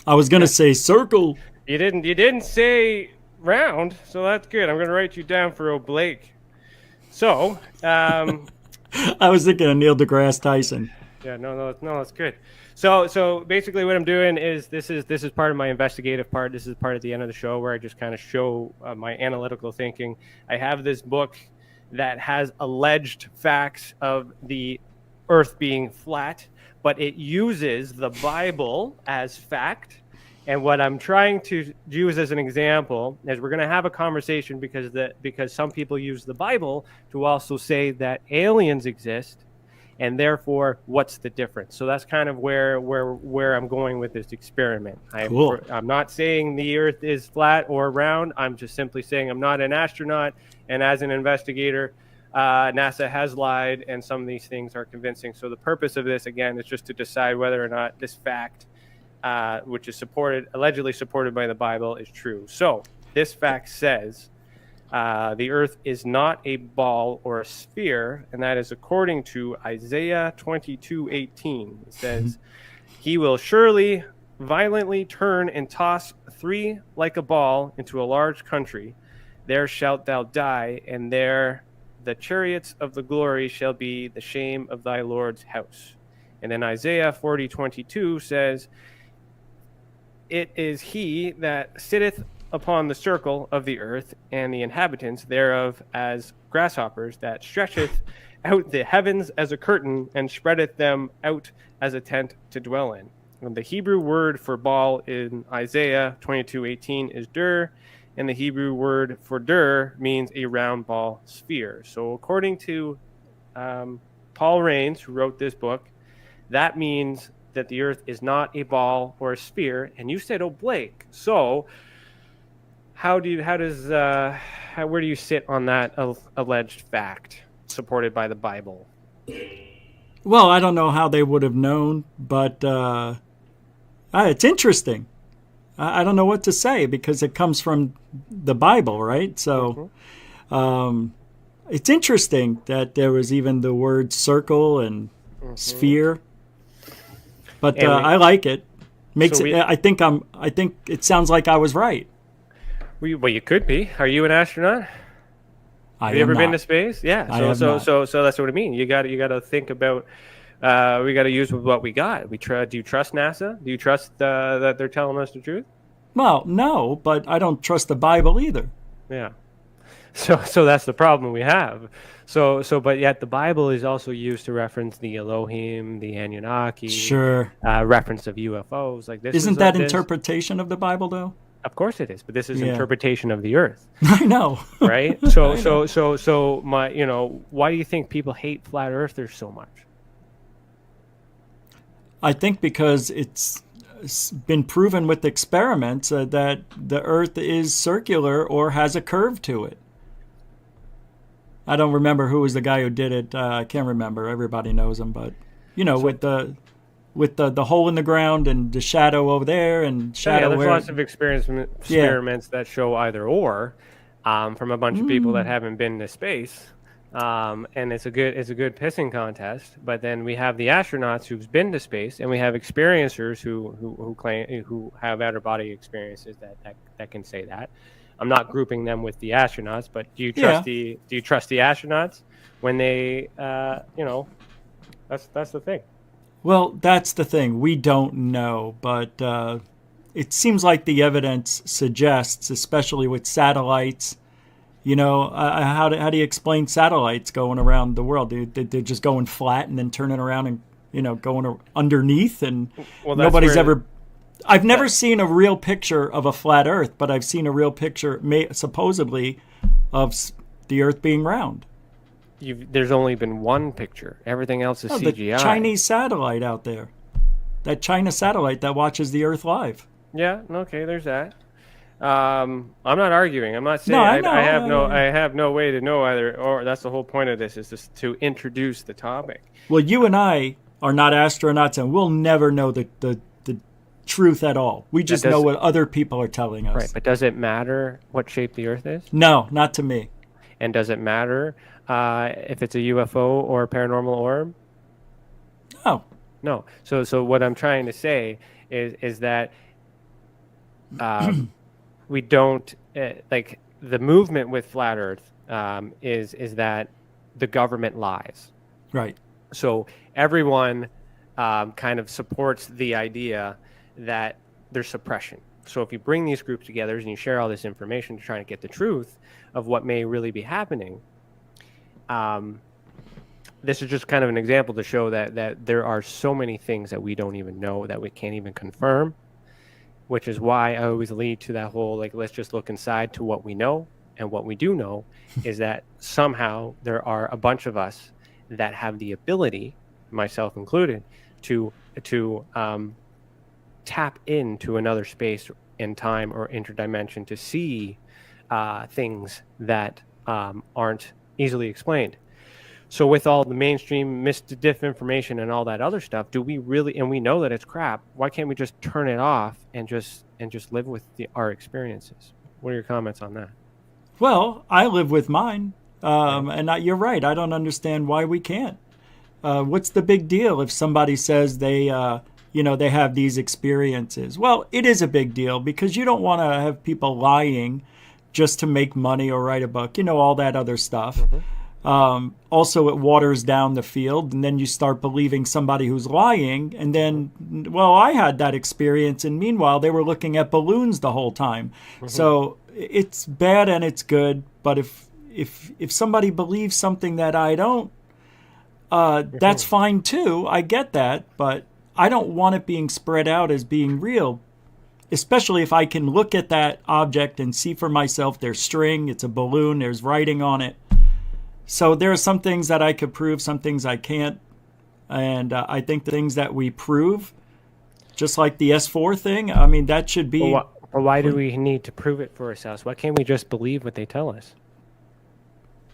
I was going to say circle. You didn't say round, so that's good. I'm going to write you down for Blake. So, I was thinking of Neil deGrasse Tyson. Yeah, no, that's good. So basically, what I'm doing is this is part of my investigative part. This is part at the end of the show where I just kind of show my analytical thinking. I have this book that has alleged facts of the Earth being flat, but it uses the Bible as fact. And what I'm trying to use as an example is we're going to have a conversation because some people use the Bible to also say that aliens exist, and therefore, what's the difference? So that's kind of where I'm going with this experiment. Cool. I'm not saying the Earth is flat or round. I'm just simply saying I'm not an astronaut, and as an investigator, NASA has lied, and some of these things are convincing. So the purpose of this, again, is just to decide whether or not this fact, which is allegedly supported by the Bible, is true. So this fact says the Earth is not a ball or a sphere, and that is according to Isaiah 22:18. It says, "He will surely violently turn and toss thee like a ball into a large country. There shalt thou die, and there the chariots of the glory shall be the shame of thy Lord's house." And then Isaiah 40:22 says, "It is he that sitteth upon the circle of the earth, and the inhabitants thereof as grasshoppers, that stretcheth out the heavens as a curtain, and spreadeth them out as a tent to dwell in." And the Hebrew word for ball in Isaiah 22:18 is dur, and the Hebrew word for dur means a round ball sphere. So according to Paul Raines, who wrote this book, that means that the Earth is not a ball or a sphere. And you said, "Oh, Blake." So where do you sit on that alleged fact supported by the Bible? Well, I don't know how they would have known, but it's interesting. I don't know what to say because it comes from the Bible, right? So it's interesting that there was even the word circle and sphere. But I like it. I think it sounds like I was right. Well, you could be. Are you an astronaut? Have you ever been to space? Yeah. So that's what I mean. You got to think about. We got to use what we got. Do you trust NASA? Do you trust that they're telling us the truth? Well, no, but I don't trust the Bible either. Yeah. So that's the problem we have. But yet the Bible is also used to reference the Elohim, the Anunnaki. Sure. Reference of UFOs like this. Isn't that interpretation of the Bible though? Of course it is, but this is Yeah. interpretation of the Earth, I know. right? So my, why do you think people hate flat earthers so much? I think because it's been proven with experiments that the Earth is circular or has a curve to it. I don't remember who was the guy who did it. I can't remember. Everybody knows him, but with the hole in the ground and the shadow over there and shadow. There's lots of experiments that show either or, from a bunch of people that haven't been to space, and it's a good pissing contest. But then we have the astronauts who've been to space, and we have experiencers who have outer body experiences that can say that. I'm not grouping them with the astronauts, but do you trust the astronauts when they that's the thing. Well, that's the thing. We don't know, but it seems like the evidence suggests, especially with satellites, how do you explain satellites going around the world? They're just going flat and then turning around and, going underneath, and nobody's ever... I've never seen a real picture of a flat Earth, but I've seen a real picture, supposedly, of the Earth being round. There's only been one picture. Everything else is CGI. The Chinese satellite out there. That China satellite that watches the Earth live. Yeah, okay, there's that. I'm not arguing. I'm not saying no, I have no way to know either, or that's the whole point of this, is just to introduce the topic. Well, you and I are not astronauts, and we'll never know the truth at all. We just know what other people are telling us. Right, but does it matter what shape the Earth is? No, not to me. And does it matter if it's a UFO or a paranormal orb? No. So what I'm trying to say is that we don't like the movement with flat Earth is that the government lies. Right. So everyone kind of supports the idea that there's suppression. So if you bring these groups together and you share all this information to try to get the truth of what may really be happening, this is just kind of an example to show that there are so many things that we don't even know, that we can't even confirm, which is why I always lead to that whole, let's just look inside to what we know. And what we do know is that somehow there are a bunch of us that have the ability, myself included, to tap into another space in time or interdimension to see things that aren't easily explained. So with all the mainstream disinformation and all that other stuff, do we really, and we know that it's crap, why can't we just turn it off and just live with our experiences? What are your comments on that? Well, I live with mine, and you're right. I don't understand why we can't. What's the big deal if somebody says they have these experiences? Well, it is a big deal because you don't want to have people lying just to make money or write a book, all that other stuff. Also, it waters down the field, and then you start believing somebody who's lying, and then, I had that experience, and meanwhile, they were looking at balloons the whole time. So it's bad and it's good, but if somebody believes something that I don't, that's fine too. I get that, but I don't want it being spread out as being real, especially if I can look at that object and see for myself there's string, it's a balloon, there's writing on it. So there are some things that I could prove, some things I can't. And I think the things that we prove, just like the S4 thing, I mean, that should be... Well, why do we need to prove it for ourselves? Why can't we just believe what they tell us?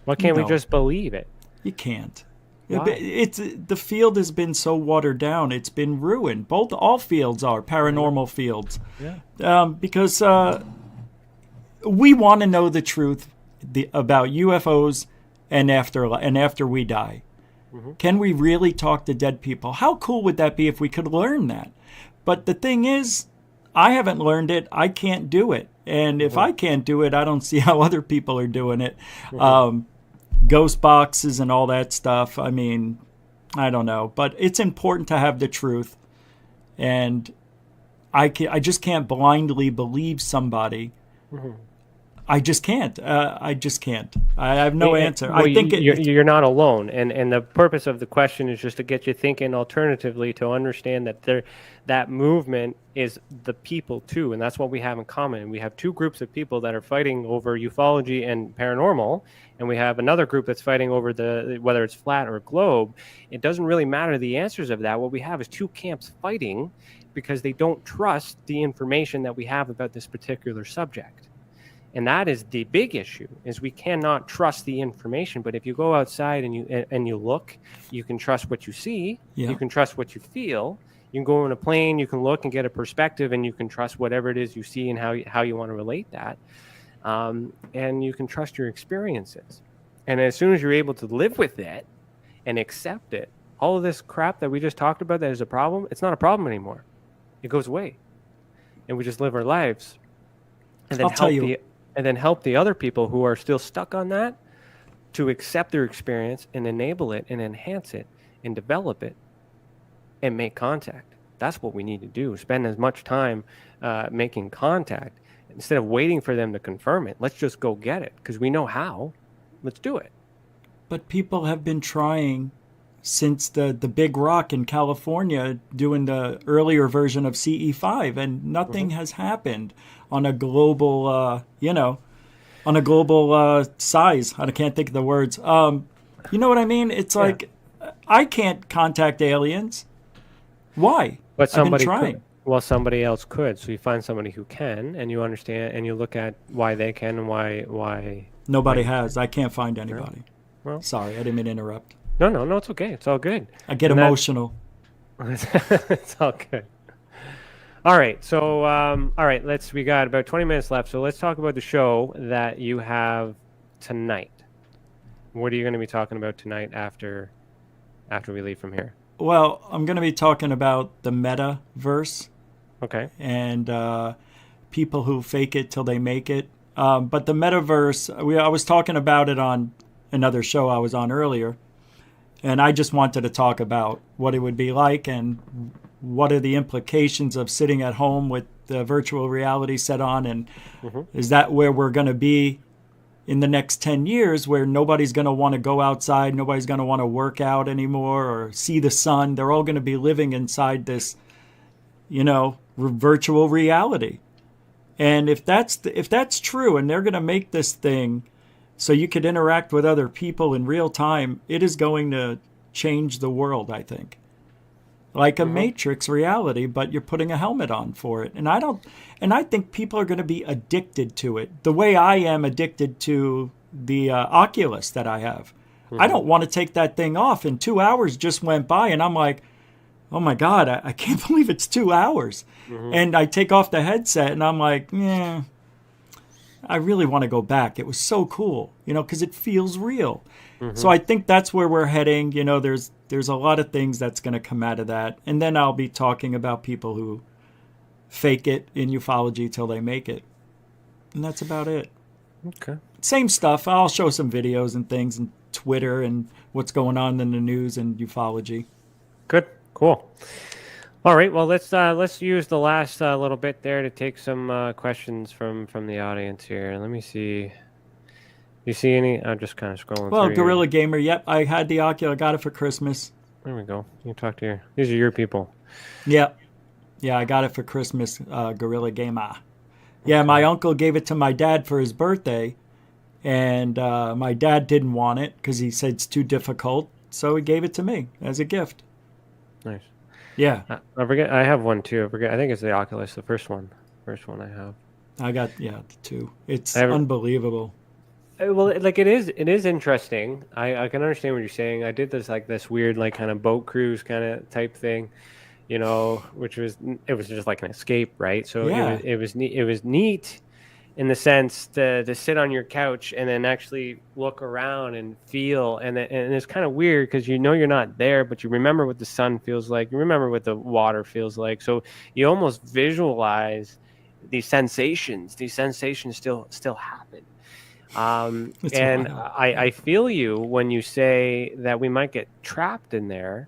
Why can't we just believe it? You can't. Why? The field has been so watered down. It's been ruined. All fields are paranormal fields. Yeah. Because we want to know the truth about UFOs and after we die. Can we really talk to dead people? How cool would that be if we could learn that? But the thing is, I haven't learned it. I can't do it. And if I can't do it, I don't see how other people are doing it. Ghost boxes and all that stuff. I mean, I don't know. But it's important to have the truth. And I just can't blindly believe somebody I just can't. I have no answer. Well, I think you're not alone, and the purpose of the question is just to get you thinking alternatively, to understand that that movement is the people too, and that's what we have in common. We have two groups of people that are fighting over ufology and paranormal, and we have another group that's fighting over whether it's flat or globe. It doesn't really matter the answers of that. What we have is two camps fighting because they don't trust the information that we have about this particular subject. And that is the big issue, is we cannot trust the information. But if you go outside and you look, you can trust what you see. Yeah. You can trust what you feel. You can go on a plane, you can look and get a perspective, and you can trust whatever it is you see and how you want to relate that. And you can trust your experiences. And as soon as you're able to live with it and accept it, all of this crap that we just talked about that is a problem, it's not a problem anymore. It goes away. And we just live our lives. And then help the other people who are still stuck on that to accept their experience and enable it and enhance it and develop it and make contact. That's what we need to do. Spend as much time making contact instead of waiting for them to confirm it. Let's just go get it because we know how. Let's do it. But people have been trying since the big rock in California doing the earlier version of CE5, and nothing has happened on a global, size. I can't think of the words. You know what I mean? It's like, I can't contact aliens. Why? But somebody I've been trying. could. Well, somebody else could. So you find somebody who can, and you understand, and you look at why they can and why. Nobody has. I can't find anybody. Well, sorry, I didn't mean to interrupt. No, it's okay. It's all good. I get emotional. It's all good. All right. So, we got about 20 minutes left. So let's talk about the show that you have tonight. What are you going to be talking about tonight after we leave from here? Well, I'm going to be talking about the metaverse. Okay. And people who fake it till they make it. But the metaverse, I was talking about it on another show I was on earlier. And I just wanted to talk about what it would be like and what are the implications of sitting at home with the virtual reality set on. And is that where we're going to be in the next 10 years, where nobody's going to want to go outside, nobody's going to want to work out anymore or see the sun? They're all going to be living inside this, virtual reality. And if that's true, and they're going to make this thing so you could interact with other people in real time, it is going to change the world, I think. Like a Matrix reality, but you're putting a helmet on for it. And I think people are going to be addicted to it, the way I am addicted to the Oculus that I have. I don't want to take that thing off. And 2 hours just went by, and I'm like, oh my God, I can't believe it's 2 hours. And I take off the headset, and I'm like, I really want to go back. It was so cool, because it feels real. So I think that's where we're heading. There's a lot of things that's going to come out of that. And then I'll be talking about people who fake it in ufology till they make it. And that's about it. Okay. Same stuff. I'll show some videos and things and Twitter and what's going on in the news and ufology. Good. Cool. All right. Well, let's use the last little bit there to take some questions from the audience here. Let me see. You see any? I'm just kind of scrolling. Well, through Gorilla here. Gamer. Yep, I had the Oculus. I got it for Christmas. There we go. You talk to these are your people. Yeah, I got it for Christmas. Gorilla Gamer. Yeah, my uncle gave it to my dad for his birthday, and my dad didn't want it because he said it's too difficult. So he gave it to me as a gift. Nice. Yeah. I forget. I have one too. I think it's the Oculus, the first one. First one I have. I got the two. It's unbelievable. Well, like it is interesting. I can understand what you're saying. I did this weird kind of boat cruise kind of type thing, which was just like an escape, right? So yeah. it was neat in the sense to sit on your couch and then actually look around and feel, and it's kind of weird because you're not there, but you remember what the sun feels like, you remember what the water feels like, so you almost visualize these sensations. These sensations still happen. And I feel you when you say that we might get trapped in there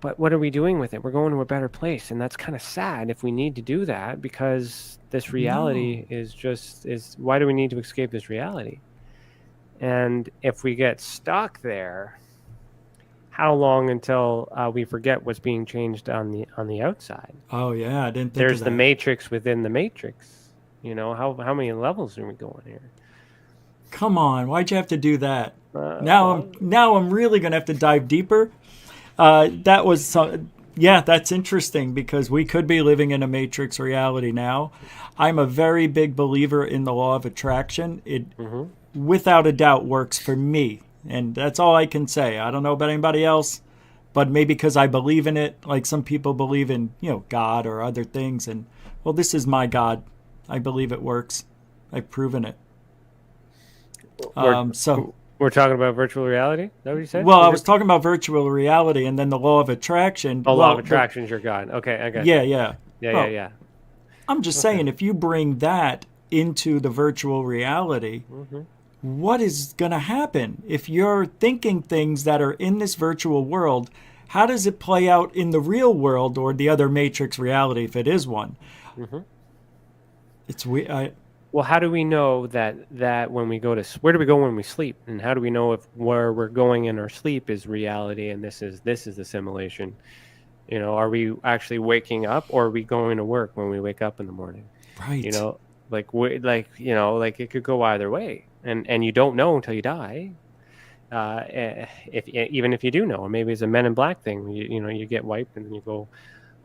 but what are we doing with it? We're going to a better place, and that's kind of sad if we need to do that, because this reality is why do we need to escape this reality? And if we get stuck there, how long until we forget what's being changed on the outside? Oh yeah, I didn't think There's of the that. matrix within the matrix. How many levels are we going here? Come on, why'd you have to do that? Now I'm really gonna have to dive deeper. That's interesting, because we could be living in a matrix reality now. I'm a very big believer in the law of attraction. It without a doubt works for me, and that's all I can say. I don't know about anybody else, but maybe because I believe in it, like some people believe in, God or other things, and well, this is my God. I believe it works. I've proven it. We're talking about virtual reality? Is that what you said? Well, I was talking about virtual reality, and then the law of attraction. Oh, law of attraction is your God. Okay, I got you. Yeah. I'm just saying, if you bring that into the virtual reality, what is going to happen? If you're thinking things that are in this virtual world, how does it play out in the real world, or the other matrix reality, if it is one? It's weird. Well, how do we know that when we go to, where do we go when we sleep? And how do we know if where we're going in our sleep is reality and this is the simulation? Are we actually waking up, or are we going to work when we wake up in the morning? Right. It could go either way. And you don't know until you die. Even if you do know, or maybe it's a Men in Black thing, you get wiped and then you go,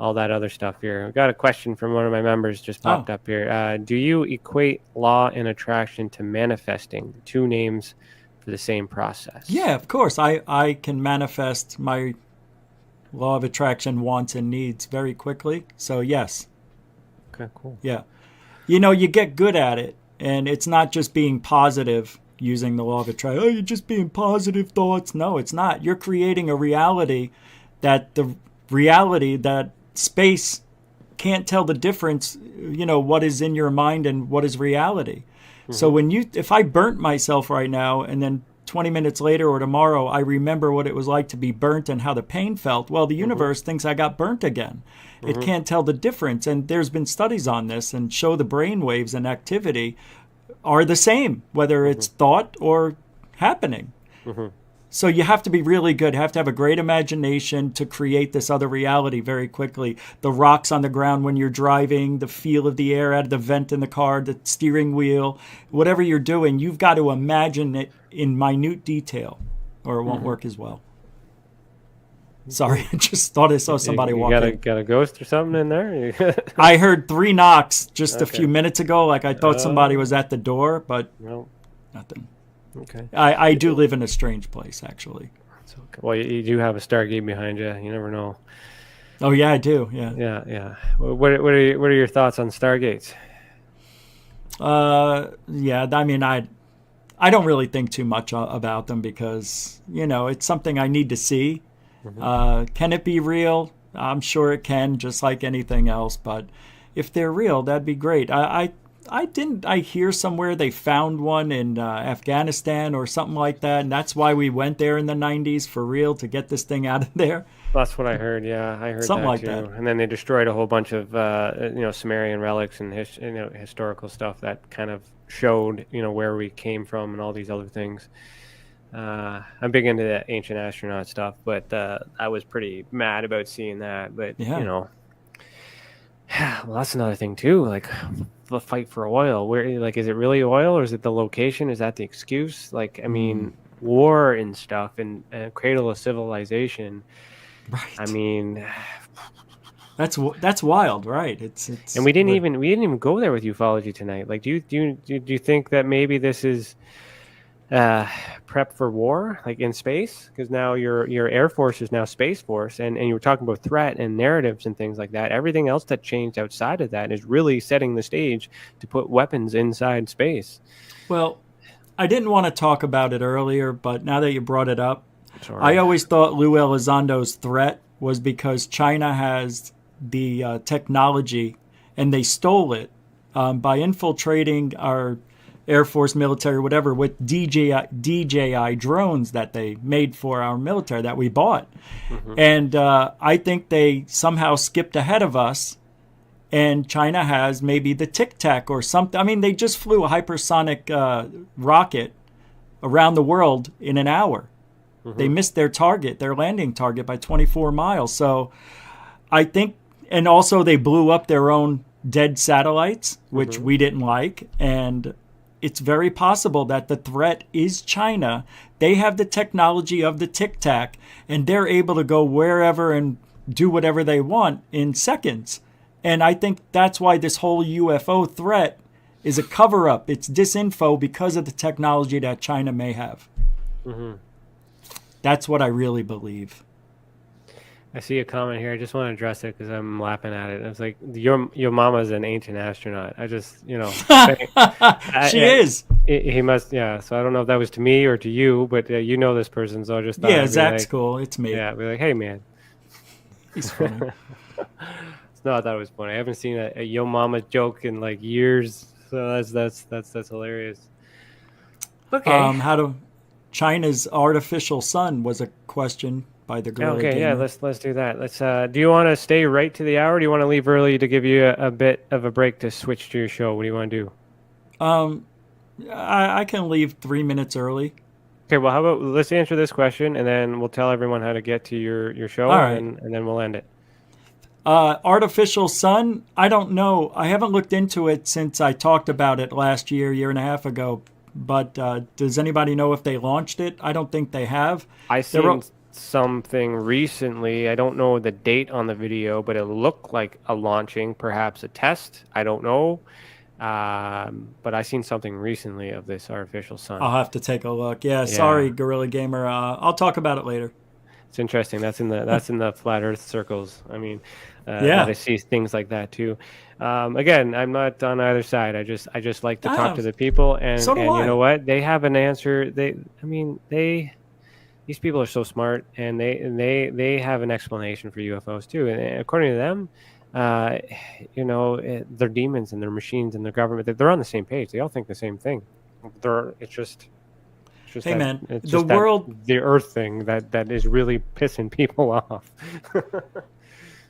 all that other stuff here. I've got a question from one of my members just popped up here. Do you equate law and attraction to manifesting, the two names for the same process? Yeah, of course. I can manifest my law of attraction wants and needs very quickly. So yes. Okay, cool. Yeah. You get good at it, and it's not just being positive using the law of attraction. Oh, you're just being positive thoughts. No, it's not. You're creating a reality that space can't tell the difference, what is in your mind and what is reality. So if I burnt myself right now, and then 20 minutes later or tomorrow, I remember what it was like to be burnt and how the pain felt, well, the universe thinks I got burnt again. It can't tell the difference. And there's been studies on this and show the brain waves and activity are the same, whether it's thought or happening. So you have to be really good. You have to have a great imagination to create this other reality very quickly. The rocks on the ground when you're driving, the feel of the air out of the vent in the car, the steering wheel, whatever you're doing, you've got to imagine it in minute detail, or it won't work as well. Sorry, I just thought I saw somebody walking. Got a ghost or something in there? I heard 3 knocks just a few minutes ago. Like I thought somebody was at the door, but nothing. Okay. I do live in a strange place, actually. That's okay. Well, you do have a Stargate behind you. You never know. Oh yeah, I do. Yeah. Yeah. What are your thoughts on Stargates? Yeah. I mean, I don't really think too much about them, because it's something I need to see. Can it be real? I'm sure it can, just like anything else. But if they're real, that'd be great. I hear somewhere they found one in Afghanistan or something like that, and that's why we went there in the 90s for real, to get this thing out of there. That's what I heard. Yeah, I heard something that like too. that. And then they destroyed a whole bunch of Sumerian relics and historical stuff that kind of showed where we came from and all these other things. I'm big into the ancient astronaut stuff, but I was pretty mad about seeing that. But well, that's another thing too. Like the fight for oil. Where, is it really oil, or is it the location? Is that the excuse? I mean, war and stuff, and cradle of civilization. Right. I mean, that's wild, right? It's and we didn't even go there with ufology tonight. Do you think that maybe this is prep for war, in space? Because now your Air Force is now Space Force, and you were talking about threat and narratives and things like that. Everything else that changed outside of that is really setting the stage to put weapons inside space. Well, I didn't want to talk about it earlier, but now that you brought it up, I always thought Lou Elizondo's threat was because China has the technology, and they stole it by infiltrating our Air Force, military, whatever, with DJI drones that they made for our military that we bought. And I think they somehow skipped ahead of us, and China has maybe the Tic Tac or something. I mean, they just flew a hypersonic rocket around the world in an hour. They missed their target, their landing target, by 24 miles. So I think, and also they blew up their own dead satellites, which we didn't like. And it's very possible that the threat is China. They have the technology of the Tic Tac, and they're able to go wherever and do whatever they want in seconds. And I think that's why this whole UFO threat is a cover-up. It's disinfo because of the technology that China may have. That's what I really believe. I see a comment here. I just want to address it because I'm laughing at it. It's like, your mama's an ancient astronaut. I just, She is. He must, yeah. So I don't know if that was to me or to you, but you know this person, so I just thought. Yeah, Zach's cool. It's me. Yeah, be like, hey, man. He's funny. No, I thought it was funny. I haven't seen a yo mama joke in like years, so that's hilarious. Okay. China's artificial sun was a question by the Gorilla Okay, Gamer. yeah, let's do that. Let's. Do you want to stay right to the hour? Or do you want to leave early to give you a bit of a break to switch to your show? What do you want to do? I can leave 3 minutes early. Okay, well, how about let's answer this question, and then we'll tell everyone how to get to your show, All right. and then we'll end it. Artificial sun, I don't know. I haven't looked into it since I talked about it last year and a half ago. But does anybody know if they launched it? I don't think they have. I seen something recently. I don't know the date on the video, but it looked like a launching, perhaps a test. I don't know. But I seen something recently of this artificial sun. I'll have to take a look. Yeah. Sorry, Gorilla Gamer. I'll talk about it later. It's interesting. That's in the flat Earth circles. I mean, I see things like that too. Again, I'm not on either side. I just like to talk to the people, and you know what? They have an answer. These people are so smart, and they have an explanation for UFOs too. And according to them, they're demons and they're machines and their government. They're on the same page. They all think the same thing. It's just the Earth thing that is really pissing people off.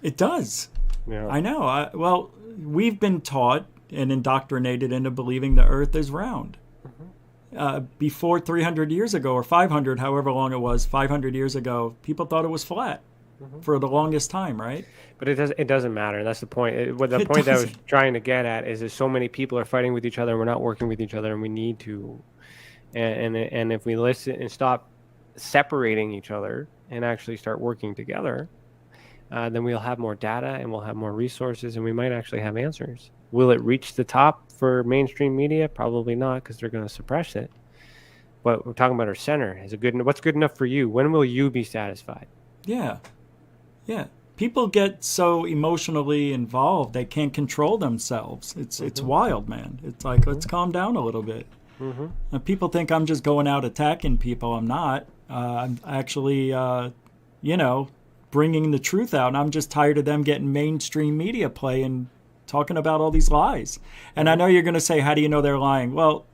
It does. Yeah. I know. We've been taught and indoctrinated into believing the Earth is round. Before 300 years ago, or 500, however long it was, 500 years ago, people thought it was flat for the longest time, right? But it doesn't matter. That's the point. The point that I was trying to get at is so many people are fighting with each other, and we're not working with each other, and we need to. And if we listen and stop separating each other and actually start working together, then we'll have more data and we'll have more resources, and we might actually have answers. Will it reach the top for mainstream media? Probably not, because they're going to suppress it. But we're talking about our center. What's good enough for you? When will you be satisfied? Yeah. People get so emotionally involved they can't control themselves. It's wild, man. It's like, let's calm down a little bit. And people think I'm just going out attacking people. I'm not. I'm actually, bringing the truth out. And I'm just tired of them getting mainstream media play and talking about all these lies. And I know you're going to say, how do you know they're lying? Well,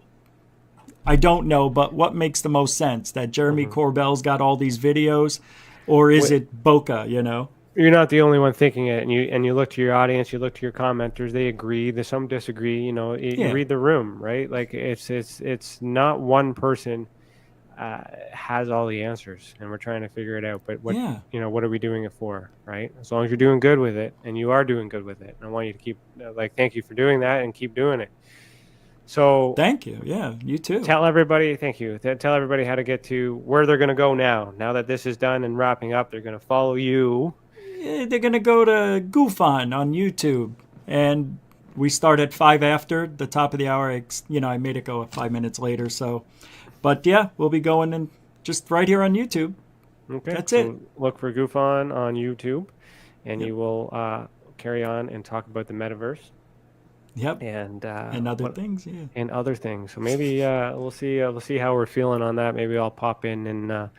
I don't know, but what makes the most sense? That Jeremy Corbell's got all these videos, or is it Boca, You're not the only one thinking it, and you look to your audience, you look to your commenters, they agree, there's some disagree, you read the room, right? Like it's not one person has all the answers, and we're trying to figure it out. But what are we doing it for, right? As long as you're doing good with it, and you are doing good with it, and I want you to keep thank you for doing that and keep doing it. So thank you. Yeah, you too. Tell everybody, thank you. Tell everybody how to get to where they're going to go now. Now that this is done and wrapping up, they're going to follow you. They're going to go to GUFON on YouTube, and we start at 5 after the top of the hour. I made it go 5 minutes later. So, but yeah, we'll be going in just right here on YouTube. Okay, that's it. Look for GUFON on YouTube, and you will carry on and talk about the metaverse. Yep. And other things, yeah. And other things. So maybe we'll see how we're feeling on that. Maybe I'll pop in and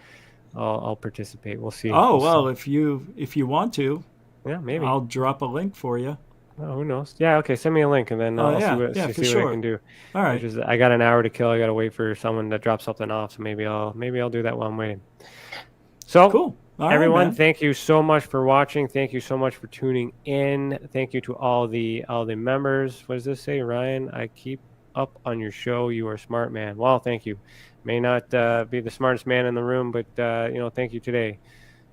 I'll participate. We'll see. Oh, well, if you want to, yeah, maybe I'll drop a link for you. Oh, who knows? Yeah, okay. Send me a link, and then I'll see what I can do. All right. I got an hour to kill. I got to wait for someone to drop something off. So maybe I'll do that while I'm waiting. So cool. Everyone, right, thank you so much for watching. Thank you so much for tuning in. Thank you to all the members. What does this say, Ryan? I keep up on your show. You are a smart man. Well, thank you. May not be the smartest man in the room, but thank you today.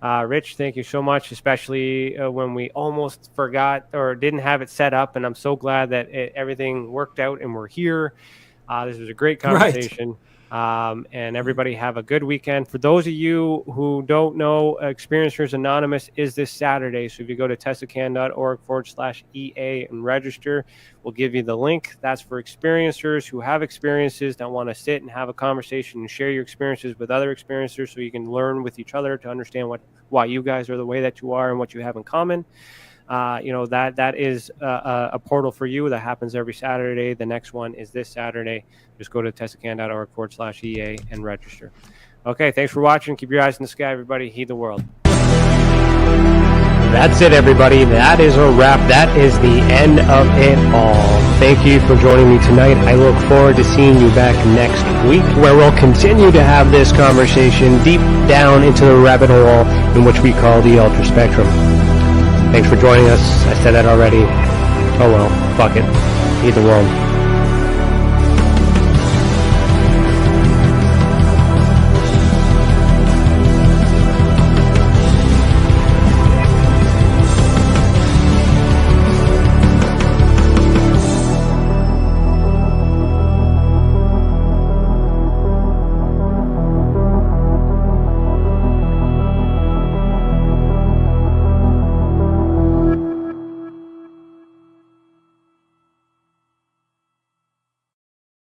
Rich, thank you so much, especially when we almost forgot or didn't have it set up, and I'm so glad that everything worked out and we're here. This was a great conversation. Right. And everybody have a good weekend. For those of you who don't know, Experiencers Anonymous is this Saturday. So if you go to tessacan.org/EA and register, we'll give you the link. That's for experiencers who have experiences that want to sit and have a conversation and share your experiences with other experiencers so you can learn with each other to understand why you guys are the way that you are and what you have in common. That is a portal for you that happens every Saturday. The next one is this Saturday. Just go to tessacan.org/EA and register. Okay, thanks for watching. Keep your eyes in the sky, everybody. Heed the world. That's it, everybody. That is a wrap. That is the end of it all. Thank you for joining me tonight. I look forward to seeing you back next week, where we'll continue to have this conversation deep down into the rabbit hole in which we call the Ultra Spectrum. Thanks for joining us. I said that already. Oh well, fuck it. Heed the world.